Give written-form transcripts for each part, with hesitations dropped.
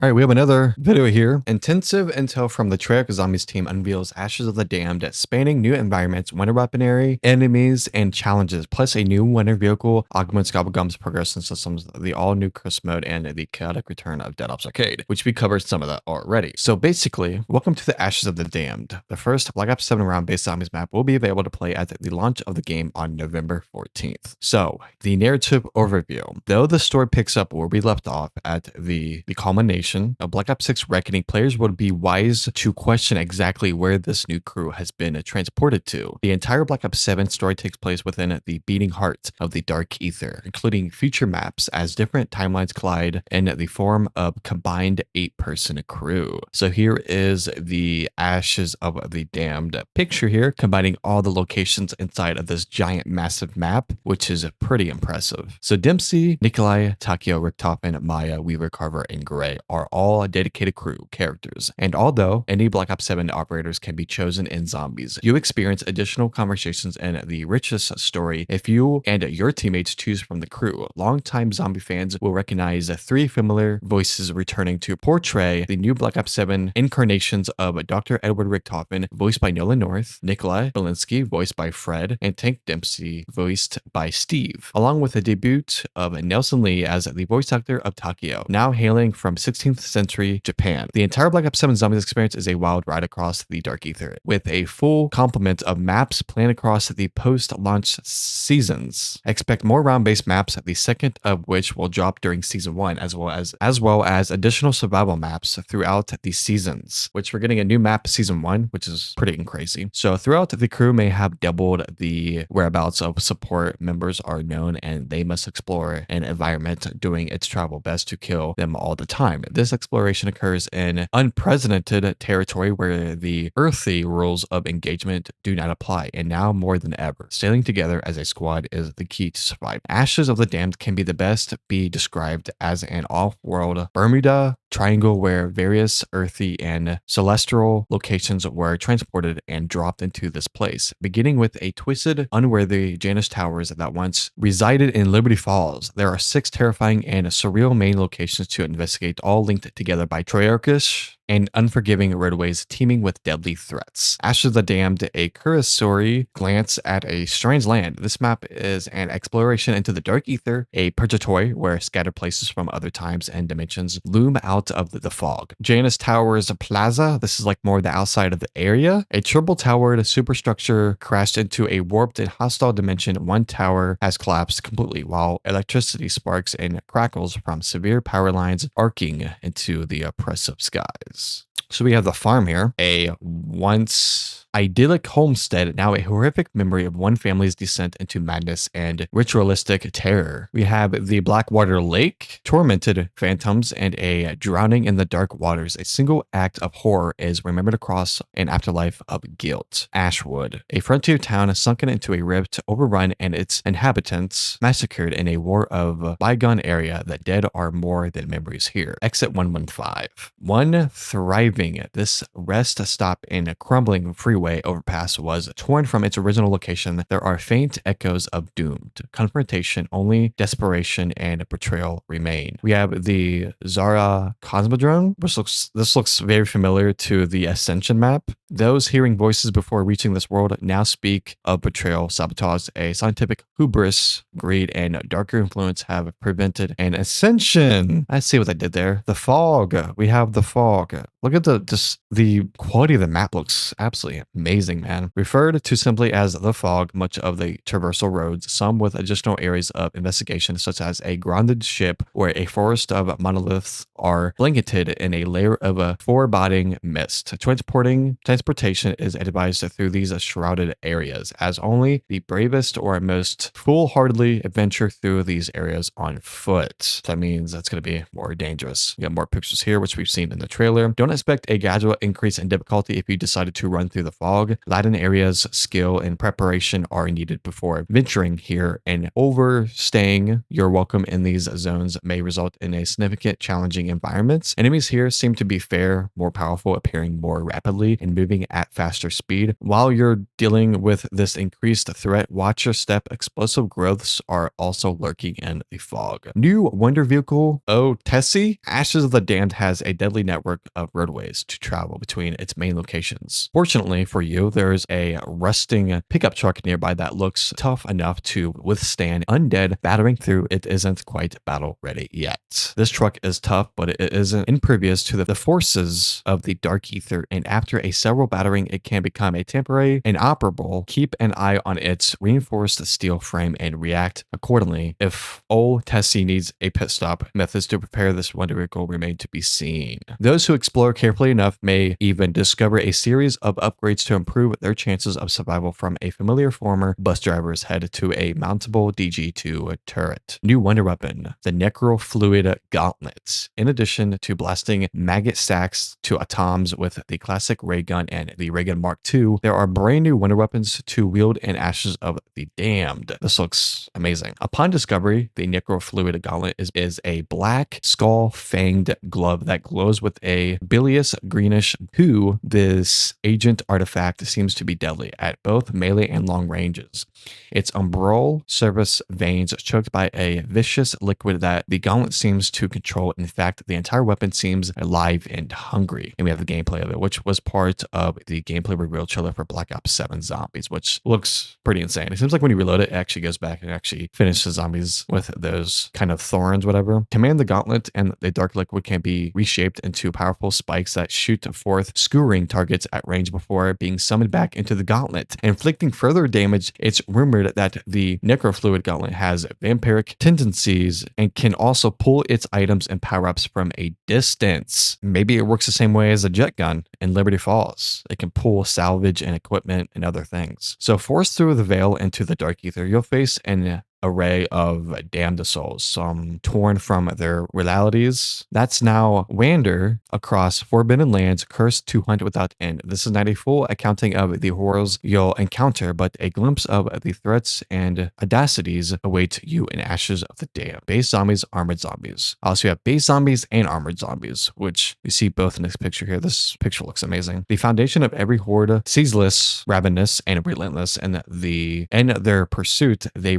All right, we have another video here. Intensive intel from the Treyarch Zombies team unveils Ashes of the Damned, spanning new environments, winter weaponry, enemies, and challenges, plus a new winter vehicle, Augments, Gobblegums, progression systems, the all-new Curse mode, and the chaotic return of Dead Ops Arcade, which we covered some of that already. So basically, welcome to the Ashes of the Damned. The first Black Ops 7 round-based zombies map will be available to play at the launch of the game on November 14th. So, the narrative overview. Though the story picks up where we left off at the culmination of Black Ops 6 Reckoning, players would be wise to question exactly where this new crew has been transported to. The entire Black Ops 7 story takes place within the beating heart of the Dark Ether, including future maps as different timelines collide in the form of combined 8-person crew. So here is the Ashes of the Damned picture here, combining all the locations inside of this giant massive map, which is pretty impressive. So Dempsey, Nikolai, Takio, Richtofen, Maya, Weaver, Carver, and Gray are all dedicated crew characters, and although any Black Ops 7 operators can be chosen in Zombies, you experience additional conversations and the richest story if you and your teammates choose from the crew. Longtime zombie fans will recognize 3 familiar voices returning to portray the new Black Ops 7 incarnations of Dr. Edward Richtofen, voiced by Nolan North, Nikolai Belinsky, voiced by Fred, and Tank Dempsey, voiced by Steve, along with the debut of Nelson Lee as the voice actor of Takio, now hailing from 16th century Japan. The entire Black Ops 7 Zombies experience is a wild ride across the Dark Ether, with a full complement of maps planned across the post-launch seasons. Expect more round-based maps, the second of which will drop during Season 1, as well as additional survival maps throughout the seasons, which we're getting a new map Season 1, which is pretty crazy. So throughout, the crew may have doubled the whereabouts of support members are known, and they must explore an environment doing its travel best to kill them all the time. This exploration occurs in unprecedented territory where the earthy rules of engagement do not apply, and now more than ever, sailing together as a squad is the key to survive. Ashes of the Damned can be described as an off-world Bermuda Triangle where various earthy and celestial locations were transported and dropped into this place, beginning with a twisted, unworthy Janus Towers that once resided in Liberty Falls. There are 6 terrifying and surreal main locations to investigate, all linked together by Treyarchish and unforgiving roadways teeming with deadly threats. Ashes of the Damned, a cursory glance at a strange land. This map is an exploration into the Dark Ether, a purgatory where scattered places from other times and dimensions loom out of the fog. Janus Towers Plaza, this is like more the outside of the area. A triple-towered superstructure crashed into a warped and hostile dimension. One tower has collapsed completely, while electricity sparks and crackles from severe power lines arcing into the oppressive skies. So we have the farm here, a once idyllic homestead, now a horrific memory of one family's descent into madness and ritualistic terror. We have the Blackwater Lake, tormented phantoms, and a drowning in the dark waters. A single act of horror is remembered across an afterlife of guilt. Ashwood, a frontier town sunken into a rift, overrun, and its inhabitants massacred in a war of bygone area. The dead are more than memories here. Exit 115. One thriving, this rest stop in a crumbling freeway overpass was torn from its original location. There are faint echoes of doomed confrontation. Only desperation and betrayal remain. We have the Zara Cosmodrome, which looks very familiar to the Ascension map. Those hearing voices before reaching this world now speak of betrayal, sabotage, a scientific hubris, greed, and darker influence have prevented an ascension. I see what I did there. The fog. We have the fog. Look at the quality of the map looks absolutely amazing, man. Referred to simply as the fog, much of the traversal roads, some with additional areas of investigation, such as a grounded ship where a forest of monoliths are blanketed in a layer of a foreboding mist. Transportation is advised through these shrouded areas, as only the bravest or most foolhardily adventure through these areas on foot. That means that's going to be more dangerous. We got more pictures here, which we've seen in the trailer. Don't expect a gradual increase in difficulty if you decided to run through the fog. Latin areas, skill, and preparation are needed before venturing here, and overstaying your welcome in these zones may result in a significant challenging environments. Enemies here seem to be fair, more powerful, appearing more rapidly, and moving behaving at faster speed. While you're dealing with this increased threat, watch your step. Explosive growths are also lurking in the fog. New wonder vehicle, Tessie. Ashes of the Damned has a deadly network of roadways to travel between its main locations. Fortunately for you, there's a rusting pickup truck nearby that looks tough enough to withstand undead battering through. It isn't quite battle ready yet. This truck is tough, but it isn't impervious to the forces of the Dark Ether, and after a several battering, it can become a temporary inoperable. Keep an eye on its reinforced steel frame and react accordingly. If old Tessie needs a pit stop, methods to prepare this wonder vehicle remain to be seen. Those who explore carefully enough may even discover a series of upgrades to improve their chances of survival, from a familiar former bus driver's head to a mountable DG2 turret. New wonder weapon, the Necrofluid Gauntlet. In addition to blasting maggot stacks to atoms with the classic ray gun and the ray gun Mark II, there are brand new wonder weapons to wield in Ashes of the Damned. This looks amazing. Upon discovery, the Necrofluid Gauntlet is a black skull-fanged glove that glows with a bilious greenish hue. This agent artifact seems to be deadly at both melee and long ranges. Its umbral surface veins choked by a vicious liquid that the gauntlet seems to control. In fact, the entire weapon seems alive and hungry. And we have the gameplay of it, which was part of the gameplay reveal trailer for Black Ops 7 Zombies, which looks pretty insane. It seems like when you reload it, it actually goes back and actually finishes zombies with those kind of thorns, whatever. Command the gauntlet, and the dark liquid can be reshaped into powerful spikes that shoot forth, skewering targets at range before being summoned back into the gauntlet, inflicting further damage. It's rumored that the Necrofluid Gauntlet has vampiric tendencies and can also pull its items and power-ups from a distance. Maybe it works the same way as a jet gun in Liberty Falls. It can pull salvage and equipment and other things. So forced through the veil into the Dark Ether, you'll face an array of damned souls, some torn from their realities. That's now wander across forbidden lands, cursed to hunt without end. This is not a full accounting of the horrors you'll encounter, but a glimpse of the threats and audacities await you in Ashes of the Damned. Base zombies, armored zombies. Also, you have base zombies and armored zombies, which you see both in this picture here. This picture looks amazing. The foundation of every horde, ceaseless, ravenous, and relentless, and their pursuit, they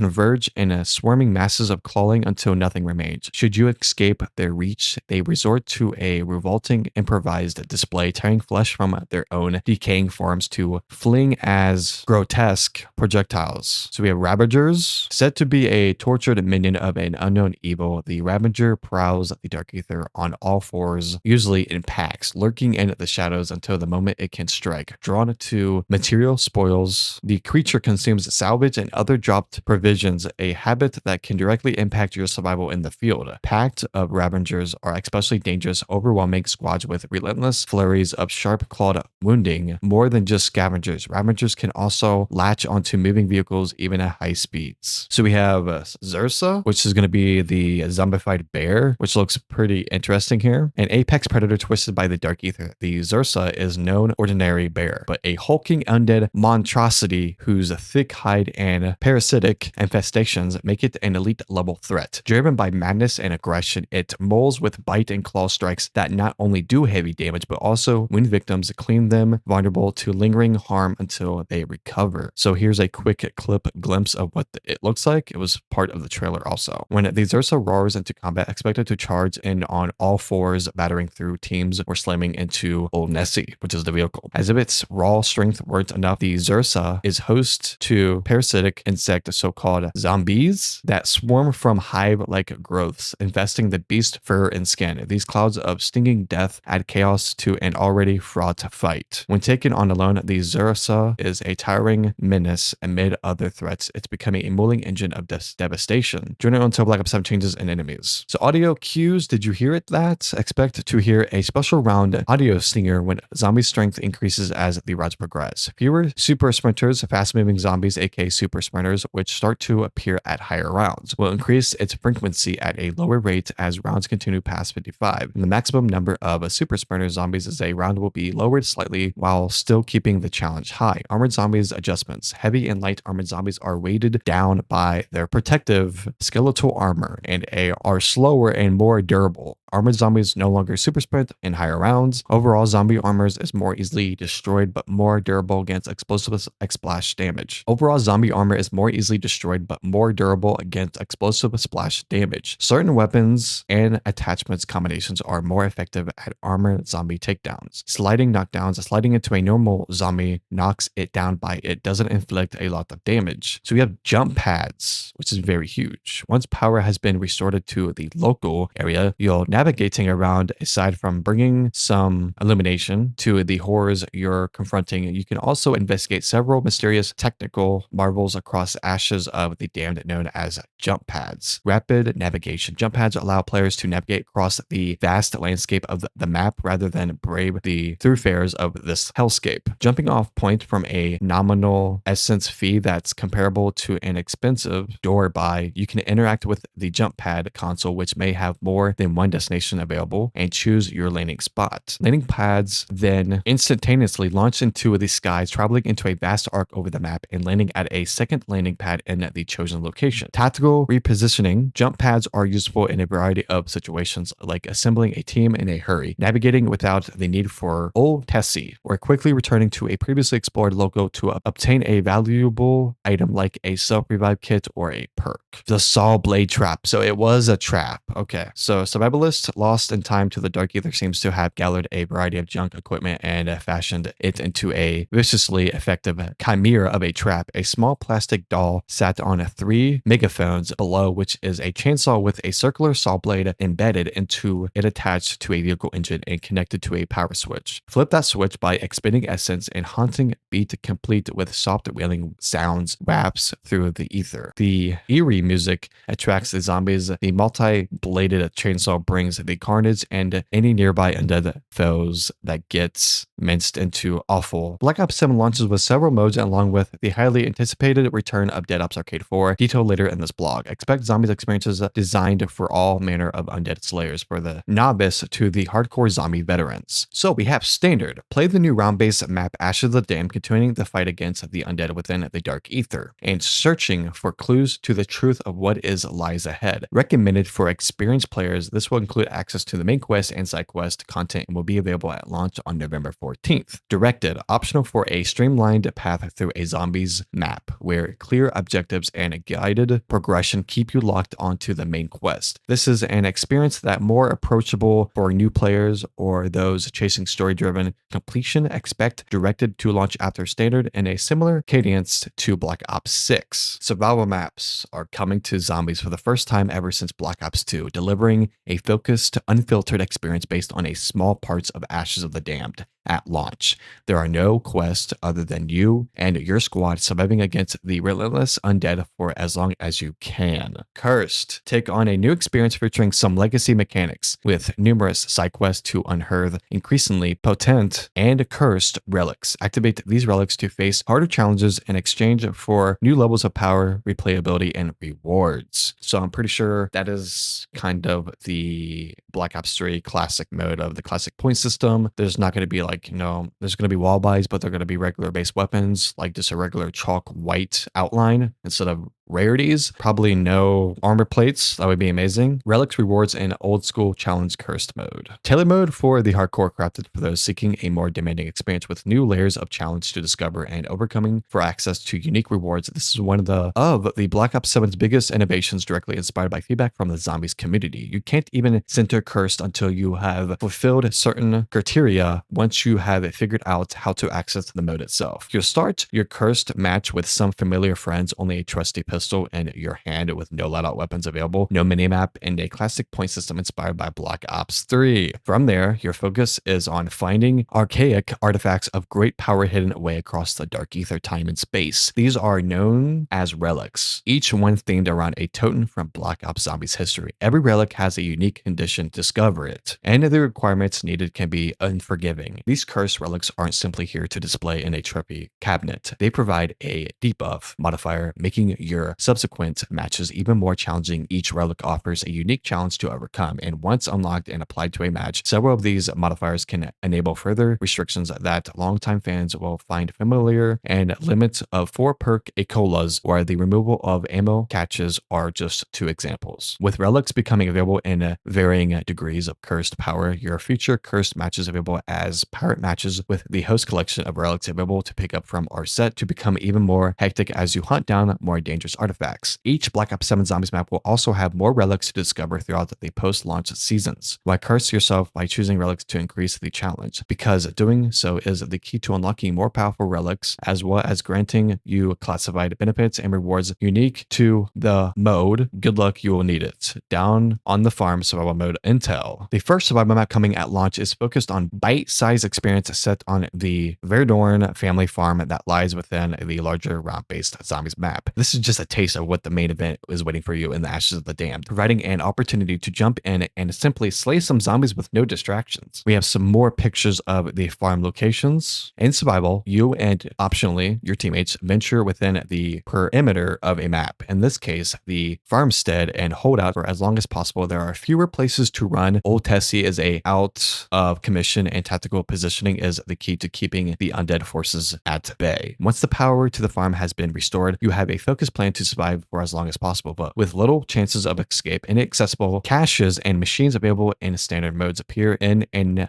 converge in swarming masses of clawing until nothing remains. Should you escape their reach, they resort to a revolting improvised display, tearing flesh from their own decaying forms to fling as grotesque projectiles. So we have Ravagers, said to be a tortured minion of an unknown evil. The Ravager prowls the Dark Ether on all fours, usually in packs, lurking in the shadows until the moment it can strike. Drawn to material spoils, the creature consumes salvage and other dropped provisions, a habit that can directly impact your survival in the field. Packed of Ravagers are especially dangerous, overwhelming squads with relentless flurries of sharp clawed wounding. More than just scavengers, Ravagers can also latch onto moving vehicles even at high speeds. So we have Zursa, which is going to be the zombified bear, which looks pretty interesting here. An apex predator twisted by the Dark Ether. The Zursa is no ordinary bear, but a hulking undead monstrosity whose thick hide and parasitic infestations make it an elite level threat. Driven by madness and aggression, it mauls with bite and claw strikes that not only do heavy damage, but also wound victims, clean them vulnerable to lingering harm until they recover. So here's a quick clip glimpse of what it looks like. It was part of the trailer also. When the Zursa roars into combat, expected to charge in on all fours, battering through teams or slamming into Old Nessie, which is the vehicle. As if its raw strength weren't enough, the Zursa is host to parasitic insect, so-called zombies, that swarm from hive-like growths, infesting the beast fur and skin. These clouds of stinging death add chaos to an already fraught fight. When taken on alone, the Zursa is a towering menace amid other threats. It's becoming a mulling engine of devastation. Join it until Black Ops 7 changes and enemies. So audio cues, did you hear it that? Expect to hear a special round audio stinger when zombie strength increases as the rounds progress. Fewer super sprinters, fast-moving zombies, aka super sprinters, which start start to appear at higher rounds, will increase its frequency at a lower rate as rounds continue past 55. And the maximum number of super sprinter zombies as a round will be lowered slightly while still keeping the challenge high. Armored zombies adjustments. Heavy and light armored zombies are weighted down by their protective skeletal armor and are slower and more durable. Armored zombies no longer super sprint in higher rounds. Overall, zombie armors is more easily destroyed but more durable against explosive splash damage. Overall, zombie armor is more easily destroyed but more durable against explosive splash damage. Certain weapons and attachments combinations are more effective at armor zombie takedowns. Sliding knockdowns. Sliding into a normal zombie knocks it down by it doesn't inflict a lot of damage. So we have jump pads, which is very huge. Once power has been restored to the local area, you'll navigating around. Aside from bringing some illumination to the horrors you're confronting, you can also investigate several mysterious technical marvels across ashes of the damned known as jump pads. Rapid navigation. Jump pads allow players to navigate across the vast landscape of the map rather than brave the thoroughfares of this hellscape. Jumping off point from a nominal essence fee that's comparable to an expensive door buy, you can interact with the jump pad console, which may have more than one destination available, and choose your landing spot. Landing pads then instantaneously launch into the skies, traveling into a vast arc over the map and landing at a second landing pad in the chosen location. Tactical repositioning. Jump pads are useful in a variety of situations, like assembling a team in a hurry, navigating without the need for old Tessie, or quickly returning to a previously explored logo to obtain a valuable item like a self-revive kit or a perk. The saw blade trap. So it was a trap. Okay. So survivalist lost in time to the Dark Ether seems to have gathered a variety of junk equipment and fashioned it into a viciously effective chimera of a trap. A small plastic doll sat on 3 megaphones below, which is a chainsaw with a circular saw blade embedded into it attached to a vehicle engine and connected to a power switch. Flip that switch by expending essence and haunting beat complete with soft wailing sounds wraps through the ether. The eerie music attracts the zombies. The multi-bladed chainsaw brings the carnage and any nearby undead foes that gets minced into awful. Black Ops 7 launches with several modes along with the highly anticipated return of Dead Ops Arcade 4, detailed later in this blog. Expect zombies experiences designed for all manner of undead slayers, for the novice to the hardcore zombie veterans. So we have standard. Play the new round-based map Ashes of the Dam, continuing the fight against the undead within the Dark Ether, and searching for clues to the truth of what lies ahead. Recommended for experienced players, this will include access to the main quest and side quest content and will be available at launch on November 14th. Directed, optional for a streamlined path through a zombies map, where clear objectives and guided progression keep you locked onto the main quest. This is an experience that more approachable for new players or those chasing story-driven completion. Expect directed to launch after standard in a similar cadence to Black Ops 6. Survival maps are coming to zombies for the first time ever since Black Ops 2, delivering a focused, unfiltered experience based on a small parts of Ashes of the Damned. At launch, there are no quests other than you and your squad surviving against the relentless undead for as long as you can. Cursed. Take on a new experience featuring some legacy mechanics, with numerous side quests to unearth increasingly potent and cursed relics. Activate these relics to face harder challenges in exchange for new levels of power, replayability, and rewards. So I'm pretty sure that is kind of the Black Ops 3 classic mode of the classic point system. There's not going to be there's going to be wall buys, but they're going to be regular base weapons, like just a regular chalk white outline instead of rarities. Probably no armor plates. That would be amazing. Relics, rewards, and old school challenge cursed mode. Tailor mode for the hardcore, crafted for those seeking a more demanding experience with new layers of challenge to discover and overcoming for access to unique rewards. This is one of the Black Ops 7's biggest innovations, directly inspired by feedback from the zombies community. You can't even center cursed until you have fulfilled certain criteria once you have figured out how to access the mode itself. You'll start your cursed match with some familiar friends, only a trusty pistol in your hand with no loadout weapons available, no minimap, and a classic point system inspired by Black Ops 3. From there, your focus is on finding archaic artifacts of great power hidden away across the Dark Ether, time and space. These are known as relics, each one themed around a totem from Black Ops Zombies history. Every relic has a unique condition. Discover it, and the requirements needed can be unforgiving. These cursed relics aren't simply here to display in a trophy cabinet. They provide a debuff modifier, making your your subsequent matches even more challenging. Each relic offers a unique challenge to overcome, and once unlocked and applied to a match, several of these modifiers can enable further restrictions that longtime fans will find familiar, and limits of 4 perk Ecolas or the removal of ammo catches are just 2 examples. With relics becoming available in varying degrees of cursed power, your future cursed matches available as pirate matches with the host collection of relics available to pick up from are set to become even more hectic as you hunt down more dangerous artifacts. Each Black Ops 7 Zombies map will also have more relics to discover throughout the post-launch seasons. Why curse yourself by choosing relics to increase the challenge? Because doing so is the key to unlocking more powerful relics, as well as granting you classified benefits and rewards unique to the mode. Good luck, you will need it. Down on the farm survival mode intel. The first survival map coming at launch is focused on bite-sized experience set on the Verdorn family farm that lies within the larger round-based zombies map. This is just a taste of what the main event is waiting for you in the Ashes of the Damned, providing an opportunity to jump in and simply slay some zombies with no distractions. We have some more pictures of the farm locations. In survival, you and optionally your teammates venture within the perimeter of a map. In this case, the farmstead, and hold out for as long as possible. There are fewer places to run. Old Tessie is out of commission, and tactical positioning is the key to keeping the undead forces at bay. Once the power to the farm has been restored, you have a focused plan to survive for as long as possible, but with little chances of escape. Inaccessible caches and machines available in standard modes appear in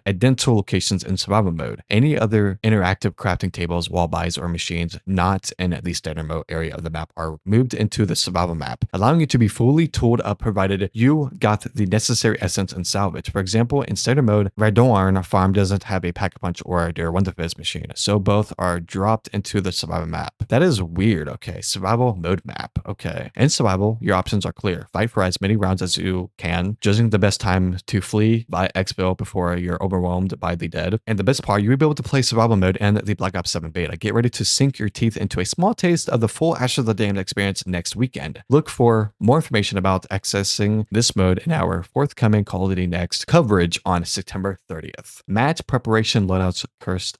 identical locations in survival mode. Any other interactive crafting tables, wall buys, or machines not in the standard mode area of the map are moved into the survival map, allowing you to be fully tooled up provided you got the necessary essence and salvage. For example, in standard mode, Verdorn farm doesn't have a pack-a-punch or a Der Wunderfizz machine, so both are dropped into the survival map. That is weird. Okay, survival mode map. Okay. In survival, your options are clear. Fight for as many rounds as you can, judging the best time to flee by Exfill before you're overwhelmed by the dead. And the best part, you'll be able to play survival mode and the Black Ops 7 beta. Get ready to sink your teeth into a small taste of the full Ashes of the Damned experience next weekend. Look for more information about accessing this mode in our forthcoming Call of Duty Next coverage on September 30th. Match preparation loadouts cursed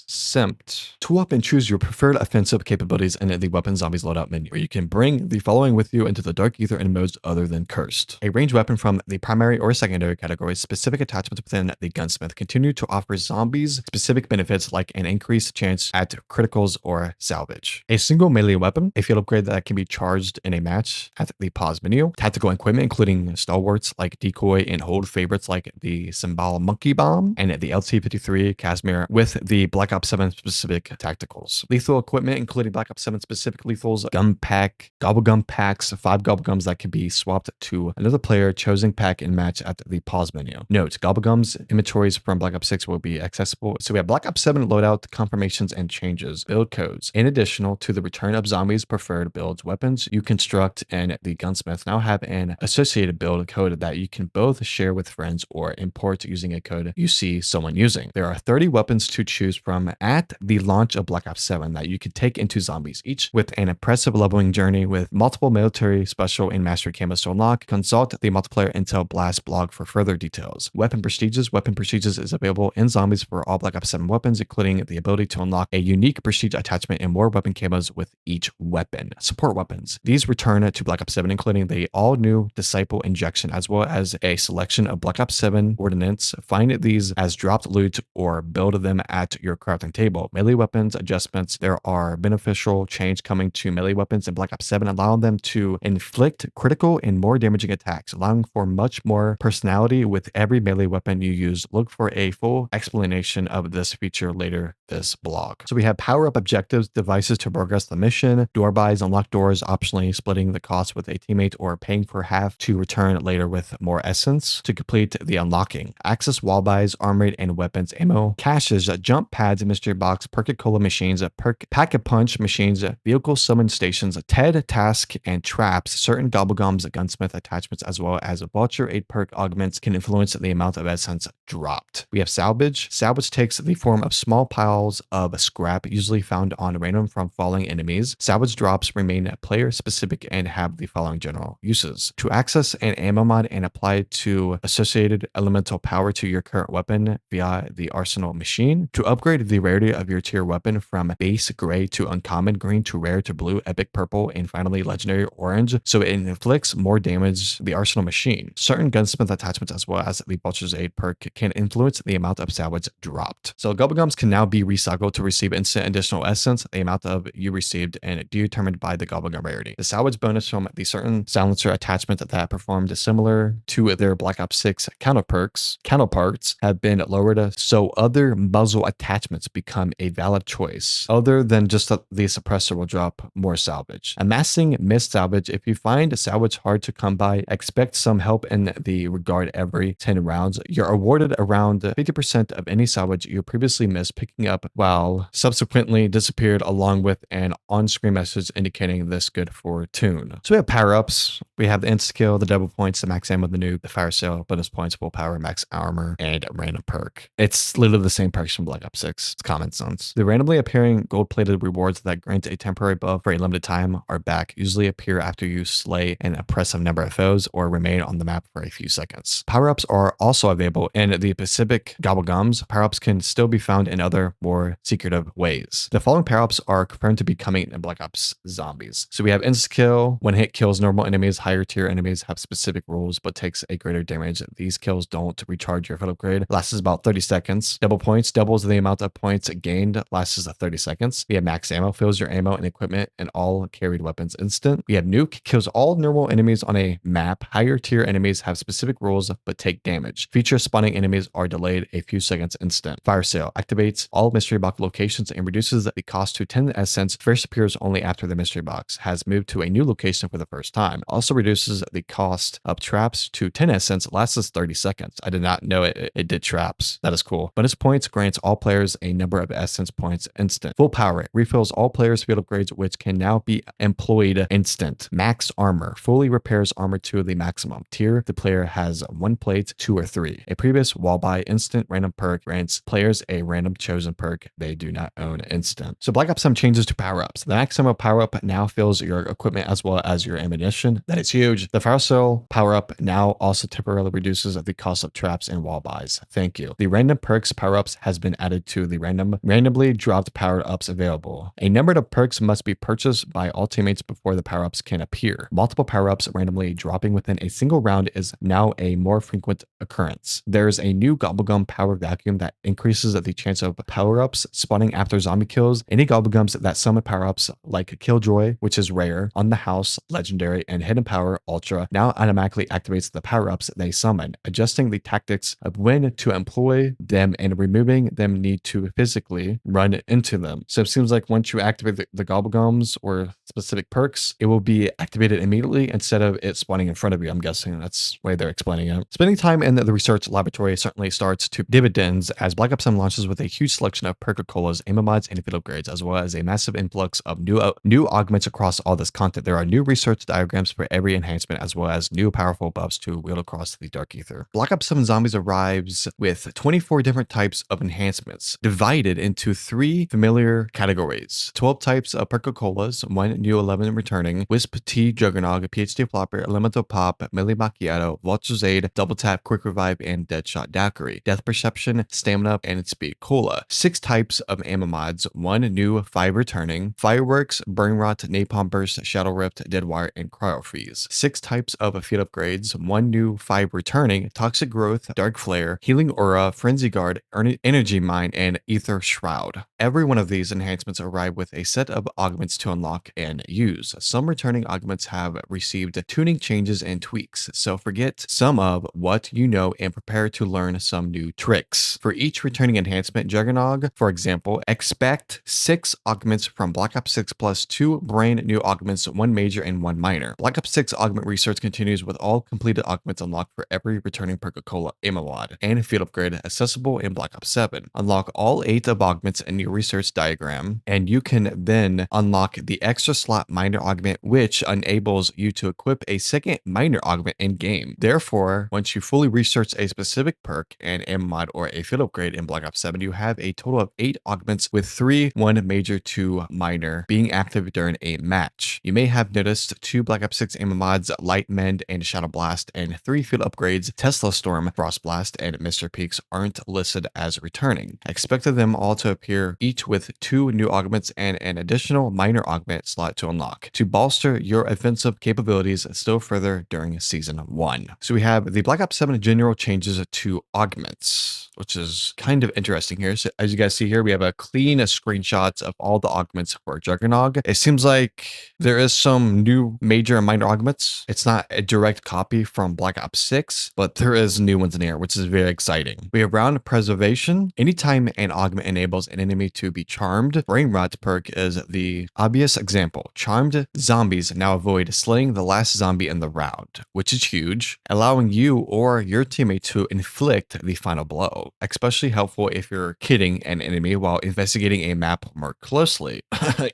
Simped. Tool up and choose your preferred offensive capabilities in the Weapon Zombies loadout menu, where you can bring the following with you into the Dark Ether and modes other than Cursed. A ranged weapon from the primary or secondary categories. Specific attachments within the Gunsmith continue to offer zombies specific benefits like an increased chance at criticals or salvage. A single melee weapon, a field upgrade that can be charged in a match at the pause menu. Tactical equipment including stalwarts like decoy and hold favorites like the Symbol Monkey Bomb and the LT-53 Casimir with the Black Ops 7 specific tacticals. Lethal equipment including Black Ops 7 specific lethals, gun pack, Gobblegum packs, 5 Gobblegums that can be swapped to another player chosen pack and match at the pause menu. Note, Gobblegums inventories from Black Ops 6 will be accessible. So we have Black Ops 7 loadout confirmations and changes, build codes. In addition to the return of zombies preferred builds, weapons you construct and the Gunsmith now have an associated build code that you can both share with friends or import using a code you see someone using. There are 30 weapons to choose from at the launch of Black Ops 7 that you can take into zombies, each with an impressive leveling journey with multiple military, special, and mastery camos to unlock. Consult the multiplayer intel blast blog for further details. Weapon prestiges. Weapon prestiges is available in zombies for all Black Ops 7 weapons, including the ability to unlock a unique prestige attachment and more weapon camos with each weapon. Support weapons. These return to Black Ops 7, including the all-new Disciple Injection, as well as a selection of Black Ops 7 ordnance. Find these as dropped loot or build them at your crafting table. Melee weapons adjustments. There are beneficial change coming to melee weapons in Black Ops 7, allowing them to inflict critical and more damaging attacks, allowing for much more personality with every melee weapon you use. Look for a full explanation of this feature later this blog. So we have power-up objectives, devices to progress the mission, door buys, unlock doors, optionally splitting the cost with a teammate or paying for half to return later with more essence to complete the unlocking. Access wall buys, armor and weapons, ammo, caches, jump pads, mystery box, Perk-a-Cola machines, pack-a-punch machines, vehicle summon stations, TED task and traps, certain Gobblegums, gunsmith attachments, as well as vulture 8 perk augments can influence the amount of essence dropped. We have salvage. Salvage takes the form of small piles of scrap usually found on random from falling enemies. Salvage drops remain player specific and have the following general uses. To access an ammo mod and apply to associated elemental power to your current weapon via the arsenal machine. To upgrade the rarity of your tier weapon from base gray to uncommon green to rare to blue, epic purple, and finally legendary orange, so it inflicts more damage the arsenal machine. Certain gunsmith attachments as well as the Butcher's Aid perk can influence the amount of salvage dropped. So Gobblegums can now be recycled to receive instant additional essence. The amount of you received and determined by the Gobblegum rarity. The salvage bonus from the certain silencer attachment that performed similar to their Black Ops 6 counterparts have been lowered, so other muzzle attachments become a valid choice. Other than just the suppressor will drop more salvage. Amassing missed salvage. If you find salvage hard to come by, expect some help in the regard every 10 rounds. You're awarded around 50% of any salvage you previously missed, picking up while subsequently disappeared, along with an on-screen message indicating this good fortune. So we have power-ups. We have the insta-kill, the double points, the max ammo, the noob, the fire sale, bonus points, willpower, max armor, and a random perk. It's literally the same perks from Black Ops 6. It's common sense. The randomly appearing gold-plated rewards that grant a temporary buff for a limited time are back, usually appear after you slay an impressive number of foes or remain on the map for a few seconds. Power-ups are also available in the Pacific Gobblegums. Power-ups can still be found in other more secretive ways. The following power-ups are confirmed to be coming in Black Ops Zombies. So we have insta-kill. When hit kills normal enemies, higher tier enemies have specific rules but takes a greater damage. These kills don't recharge your field upgrade. Lasts about 30 seconds. Double points doubles the amount of points gained. Lasts 30 seconds. We have max ammo. Fills your ammo and equipment and all carried weapons instant. We have nuke. Kills all normal enemies on a map. Higher tier enemies have specific rules but take damage. Feature spawning enemies are delayed a few seconds instant. Fire sale activates all mystery box locations and reduces the cost to 10 essence. First appears only after the mystery box has moved to a new location for the first time. Also reduces the cost of traps to 10 essence. Lasts 30 seconds. I did not know it did traps. That is cool. Bonus points grants all players a number of essence points instant. Full power rate refills all players' field upgrades, which can now be employed instant. Max armor fully repairs armor to the maximum tier. The player has 1 plate, 2 or 3. A previous wall buy instant random perk grants players a random chosen perk they do not own instant. So Black Ops 7 changes to power-ups. The maximum power-up now fills your equipment as well as your ammunition. That is huge. The fire sale power-up now also temporarily reduces the cost of traps and wall buys. Thank you. The random perks power-ups has been added to the randomly dropped power-ups available. A number of perks must be purchased by all teammates before the power-ups can appear. Multiple power-ups randomly dropping within a single round is now a more frequent occurrence. There's a new Gobblegum power vacuum that increases the chance of power-ups spawning after zombie kills. Any Gobblegums that summon power-ups like Killjoy, which is rare, on the house, legendary, and hidden power, ultra, now automatically activates the power-ups they summon, adjusting the tactics of when to employ them and removing them need to physically run into them. So it seems like once you activate the Gobblegums or specific perks, it will be activated immediately instead of it spawning in front of you. I'm guessing that's the way they're explaining it. Spending time in the research laboratory certainly starts to dividends as Black Ops 7 launches with a huge selection of perk-colas, ammo mods, and field upgrades, as well as a massive influx of new augments across all this content. There are new research diagrams for every enhancement, as well as new powerful buffs to wield across the Dark Ether. Black Ops 7 Zombies arrives with 24 different types of enhancements, divided into 3 familiar categories. 12 types of perk-colas, 1 new 11 returning, Wisp Tea Juggernog, PhD Flopper, Elemental Pop, Millie Macchiato, Vulture's Aid, Double Tap, Quick Revive, and Deadshot Daiquiri, Death Perception, Stamina, and Speed Cola. 6 types of ammo mods, 1 new, 5 returning, Fireworks, Burn Rot, Napalm Burst, Shadow Rift, Dead Wire, and Cryo Freeze. 6 types of field upgrades, 1 new, 5 returning, Toxic Growth, Dark Flare, Healing Aura, Frenzy Guard, Energy Mine, and Ether Shroud. Every one of these enhancements arrive with a set of augments to unlock and use. Some returning augments have received tuning changes and tweaks, so forget some of what you know and prepare to learn some new tricks. For each returning enhancement, Juggernog, for example, expect 6 augments from Black Ops 6 plus 2 brand new augments, 1 major and 1 minor. Black Ops 6 augment research continues with all completed augments unlocked for every returning perk-cola ammo mod and field upgrade accessible in Black Ops 7. Unlock all 8 of augments in your research diagram, and you can then unlock the extra slot minor augment, which enables you to equip a second minor augment in game. Therefore, once you fully research a specific perk and ammo mod or a field upgrade in Black Ops 7, you have a total of 8 augments with 3, 1 major, 2 minor, being active during a match. You may have noticed 2 Black Ops 6 ammo mods, Light Mend and Shadow Blast, and 3 field upgrades, Tesla Storm, Frost Blast, and Mr. Peaks aren't listed as returning. Expect expected them all to appear each with 2 new augments and an additional minor augment slot to unlock to bolster your offensive capabilities still further during Season 1. So we have the Black Ops 7 general changes to augments, which is kind of interesting here. So as you guys see here, we have a clean screenshots of all the augments for Juggernog. It seems like there is some new major and minor augments. It's not a direct copy from Black Ops 6, but there is new ones in here, which is very exciting. We have round preservation. Anytime an augment enables an enemy to be charmed, Brain Rot perk is the obvious example. Charmed zombies now avoid slaying the last zombie in the round, which is huge, allowing you or your teammate to inflict the final blow. Especially helpful if you're kidding an enemy while investigating a map more closely.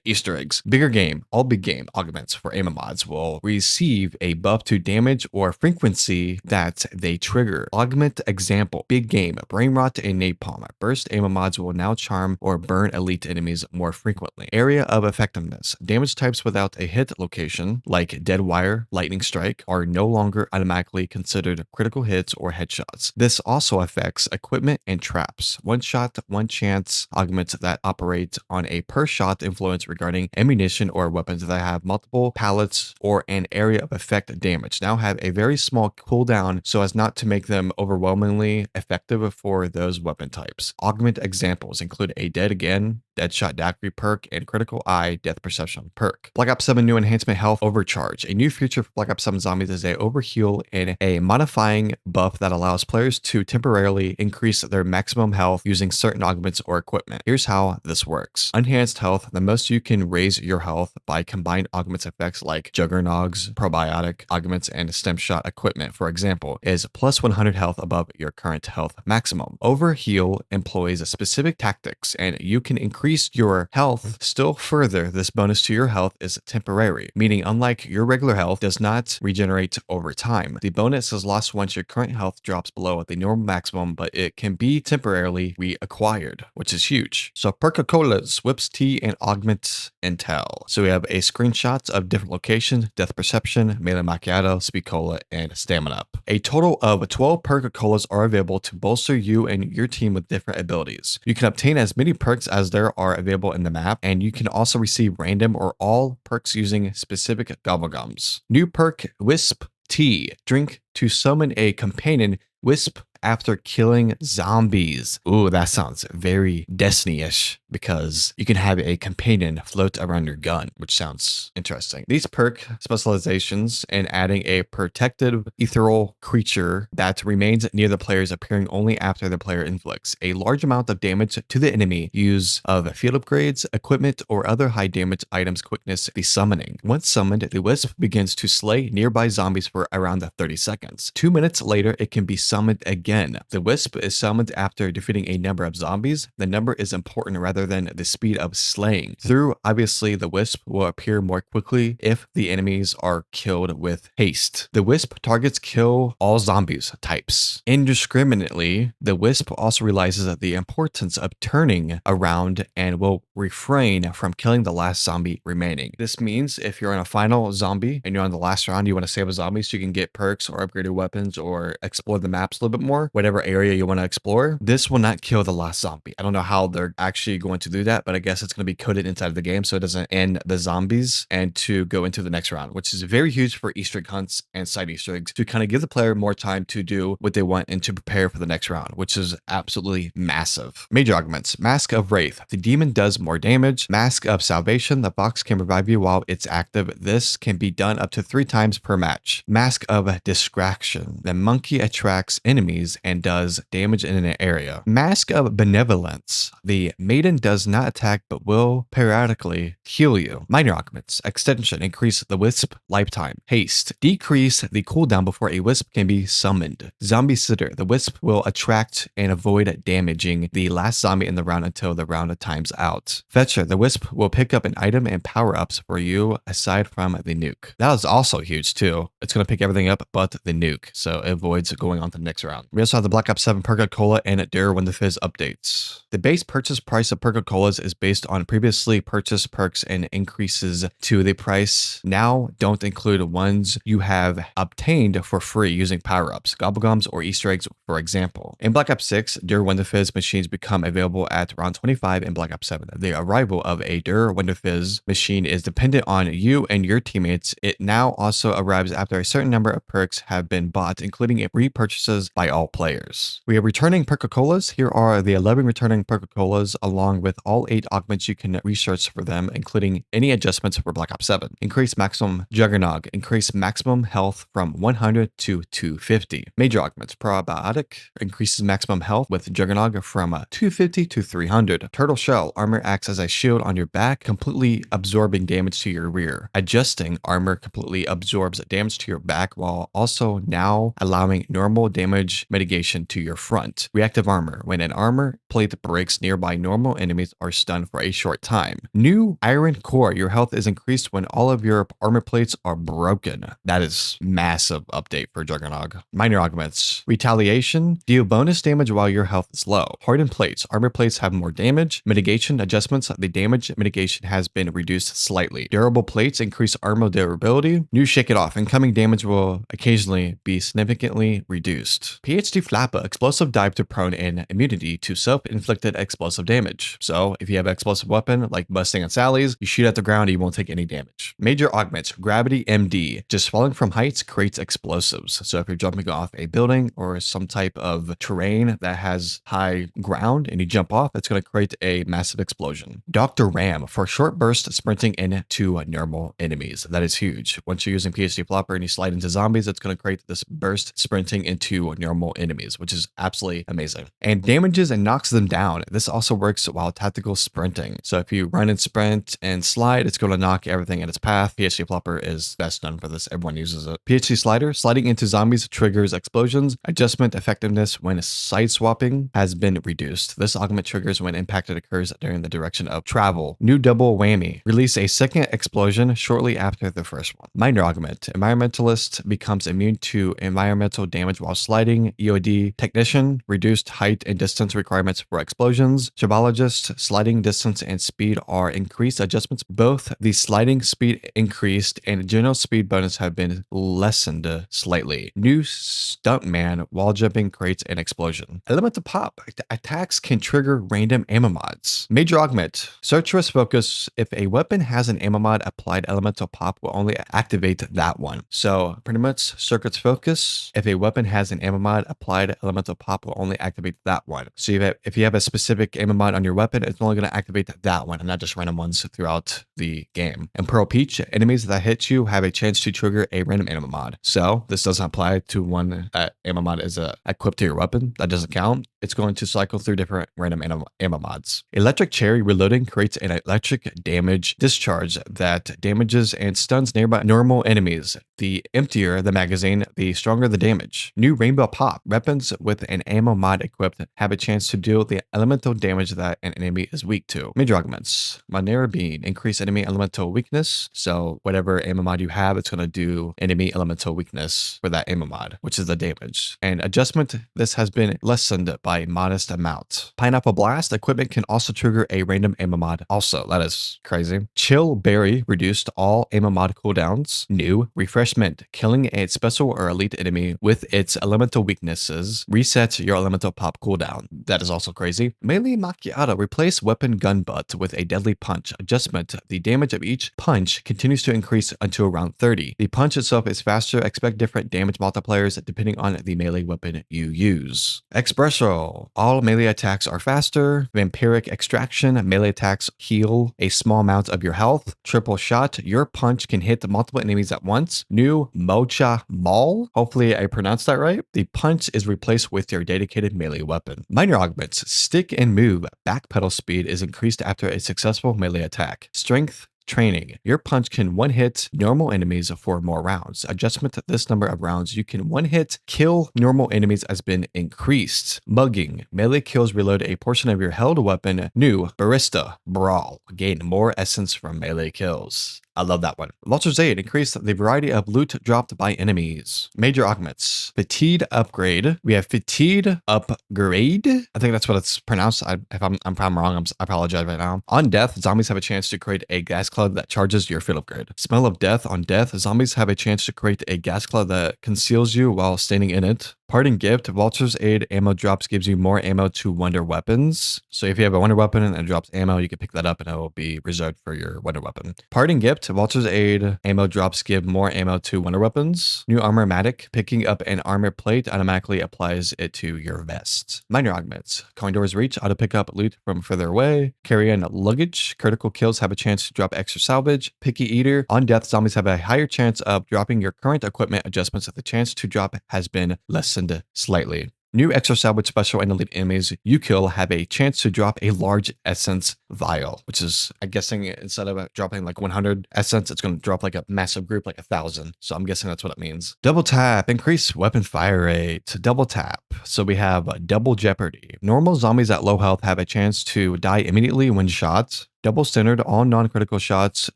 Easter eggs. Bigger game, all big game augments for aim mods will receive a buff to damage or frequency that they trigger. Augment example, big game, Brain Rot and Napalm. Burst aim mods will now charm or burn elite enemies more frequently. Area of effectiveness. Damage types without a hit location, like Dead Wire, Lightning Strike, are no longer automatically considered critical hits or headshots. This also affects equipment and traps. One shot, one chance augments that operate on a per shot influence regarding ammunition or weapons that have multiple pallets or an area of effect damage now have a very small cooldown so as not to make them overwhelmingly effective for those weapon types. Augment examples include a Dead Again, Deadshot Daiquiri perk, and Critical Eye Death Perception perk. Black Ops 7 new enhancement Health Overcharge. A new feature for Black Ops 7 zombies is a overheal and a modifying buff that allows players to temporarily increase their maximum health using certain augments or equipment. Here's how this works. Enhanced Health, the most you can raise your health by combined augments effects like Juggernauts, Probiotic augments, and Stem Shot equipment, for example, is plus 100 health above your current health maximum. Overheal employs specific tactics, and you can increase your health still further. This bonus to your health is temporary, meaning unlike your regular health, does not regenerate over time. The bonus is lost once your current health drops below the normal maximum, but it can be temporarily reacquired, which is huge. So Perca-Colas, Whips Tea, and Augment Intel. So we have a screenshot of different locations: Death Perception, Melee Macchiato, Speed Cola, and Stamina Up. A total of 12 Perca-Colas are available to bolster you and your team with different abilities. You can obtain as many perks as there are available in the map, and you can also receive random or all perks using specific Gobblegums. New perk, Wisp Tea. Drink to summon a companion Wisp after killing zombies. Ooh, that sounds very Destiny-ish, because you can have a companion float around your gun, which sounds interesting. These perk specializations and adding a protected ethereal creature that remains near the players, appearing only after the player inflicts a large amount of damage to the enemy. Use of field upgrades, equipment, or other high damage items quickness the summoning. Once summoned, the Wisp begins to slay nearby zombies for around 30 seconds. 2 minutes later, it can be summoned again. The Wisp is summoned after defeating a number of zombies. The number is important rather than the speed of slaying. Through, obviously, the Wisp will appear more quickly if the enemies are killed with haste. The Wisp targets kill all zombies types. Indiscriminately, the Wisp also realizes the importance of turning around and will refrain from killing the last zombie remaining. This means if you're in a final zombie and you're on the last round, you want to save a zombie so you can get perks or upgraded weapons or explore the maps a little bit more, whatever area you want to explore, this will not kill the last zombie. I don't know how they're actually going to do that, but I guess it's going to be coded inside of the game so it doesn't end the zombies and to go into the next round, which is very huge for Easter egg hunts and side Easter eggs to kind of give the player more time to do what they want and to prepare for the next round, which is absolutely massive. Major augments. Mask of Wraith. The demon does more damage. Mask of Salvation. The box can revive you while it's active. This can be done up to 3 times per match. Mask of Distraction. The monkey attracts enemies and does damage in an area. Mask of Benevolence. The maiden does not attack but will periodically heal you. Minor augments. Extension. Increase the Wisp lifetime. Haste. Decrease the cooldown before a Wisp can be summoned. Zombie Sitter. The Wisp will attract and avoid damaging the last zombie in the round until the round times out. Fetcher. The Wisp will pick up an item and power-ups for you aside from the nuke. That was also huge too. It's going to pick everything up but the nuke, so it avoids going on to the next round. We We also have the Black Ops 7 Perca-Cola and Dare When the Fizz updates. The base purchase price of Perca-Colas is based on previously purchased perks, and increases to the price now don't include ones you have obtained for free using power-ups, Gobblegums, or Easter eggs, for example. In Black Ops 6, Dare When the Fizz machines become available at round 25 in Black Ops 7. The arrival of a Dare When the Fizz machine is dependent on you and your teammates. It now also arrives after a certain number of perks have been bought, including repurchases by all players. We are returning Perca-Colas. Here are the 11 returning Perca-Colas, along with all 8 augments you can research for them, including any adjustments for Black Ops 7. Increase maximum Juggernog. Increase maximum health from 100 to 250. Major augments. Probiotic increases maximum health with Juggernog from 250 to 300. Turtle Shell. Armor acts as a shield on your back, completely absorbing damage to your rear. Adjusting armor completely absorbs damage to your back while also now allowing normal damage mitigation to your front. Reactive armor. When an armor plate breaks, nearby normal enemies are stunned for a short time. New Iron Core. Your health is increased when all of your armor plates are broken. That is massive update for Juggernog. Minor augments. Retaliation. Deal bonus damage while your health is low. Hardened plates. Armor plates have more damage. Mitigation adjustments. The damage mitigation has been reduced slightly. Durable plates increase armor durability. New Shake It Off. Incoming damage will occasionally be significantly reduced. PhD Flappa. Explosive dive to prone and immunity to self-inflicted explosive damage. So if you have an explosive weapon like Busting and Sally's, you shoot at the ground, you won't take any damage. Major augments. Gravity MD. Just falling from heights creates explosives. So if you're jumping off a building or some type of terrain that has high ground and you jump off, it's going to create a massive explosion. Dr. Ram. For short burst sprinting into normal enemies. That is huge. Once you're using PhD Flopper and you slide into zombies, it's going to create this burst sprinting into normal enemies, which is absolutely amazing. And damages and knocks them down. This also works while tactical sprinting. So if you run and sprint and slide, it's going to knock everything in its path. PhD Flopper is best known for this. Everyone uses it. PhD Slider. Sliding into zombies triggers explosions. Adjustment effectiveness when side swapping has been reduced. This augment triggers when impacted occurs during the direction of travel. New Double Whammy. Release a second explosion shortly after the first one. Minor augment. Environmentalist becomes immune to environmental damage while sliding. EOD Technician. Reduced height and distance requirements for explosions. Tribologist. Sliding distance and speed are increased adjustments. Both the sliding speed increased and general speed bonus have been lessened slightly. New Stuntman. Wall jumping creates an explosion. Elemental Pop. Attacks can trigger random ammo mods. Major augment. Searcher's Focus. If a weapon has an ammo mod applied, Elemental Pop will only activate that one. So pretty much Circuit's Focus. If a weapon has an ammo mod applied, Elemental Pop will only activate that one. So if you have a specific ammo mod on your weapon, it's only going to activate that one and not just random ones throughout the game. And Pearl Peach. Enemies that hit you have a chance to trigger a random ammo mod. So this doesn't apply to one ammo mod is equipped to your weapon. That doesn't count. It's going to cycle through different random ammo mods. Electric Cherry. Reloading creates an electric damage discharge that damages and stuns nearby normal enemies. The emptier the magazine, the stronger the damage. New Rainbow Pop. Weapons with an ammo mod equipped have a chance to deal the elemental damage that an enemy is weak to. Major augments. Monera Bean. Increase enemy elemental weakness. So whatever ammo mod you have, it's going to do enemy elemental weakness for that ammo mod, which is the damage. And adjustment. This has been lessened by modest amount. Pineapple Blast. Equipment can also trigger a random ammo mod. Also, that is crazy. Chill Berry. Reduced all ammo mod cooldowns. New Refreshment. Killing a special or elite enemy with its elemental weaknesses resets your elemental pop cooldown. That is also crazy. Melee Macchiato. Replace weapon gun butt with a deadly punch. Adjustment. The damage of each punch continues to increase until round 30. The punch itself is faster. Expect different damage multipliers depending on the melee weapon you use. Espresso. All melee attacks are faster. Vampiric Extraction. Melee attacks heal a small amount of your health. Triple Shot. Your punch can hit multiple enemies at once. New Mocha Maul. Hopefully I pronounced that right. The punch is replaced with your dedicated melee weapon. Minor augments. Stick and move. Backpedal speed is increased after a successful melee attack. Strength Training. Your punch can one-hit normal enemies for more rounds. Adjustment to this number of rounds you can one-hit kill normal enemies has been increased. Mugging. Melee kills reload a portion of your held weapon. New Barista Brawl. Gain more essence from melee kills. I love that one. Vulture's Aid, increase the variety of loot dropped by enemies. Major augments. Fatigue upgrade. We have Fatigue upgrade. I think that's what it's pronounced. If I'm wrong, I apologize right now. On death, zombies have a chance to create a gas cloud that charges your field upgrade. Smell of death. On death, zombies have a chance to create a gas cloud that conceals you while standing in it. Parting gift, Vulture's Aid ammo drops gives you more ammo to wonder weapons. So if you have a wonder weapon and it drops ammo, you can pick that up and it will be reserved for your wonder weapon. Parting gift, Vulture's Aid ammo drops give more ammo to wonder weapons. New armor-matic, picking up an armor plate automatically applies it to your vest. Minor augments, Condor's Reach, auto pick up loot from further away. Carry-on luggage, critical kills have a chance to drop extra salvage. Picky Eater, on death, zombies have a higher chance of dropping your current equipment adjustments if the chance to drop has been lessened slightly. New extra salvage special and elite enemies you kill have a chance to drop a large essence vial, which is, I'm guessing, instead of dropping like 100 essence, it's going to drop like a massive group, like 1,000. So I'm guessing that's what it means. Double tap, increase weapon fire rate. Double tap. So we have double jeopardy. Normal zombies at low health have a chance to die immediately when shot. Double standard, all non-critical shots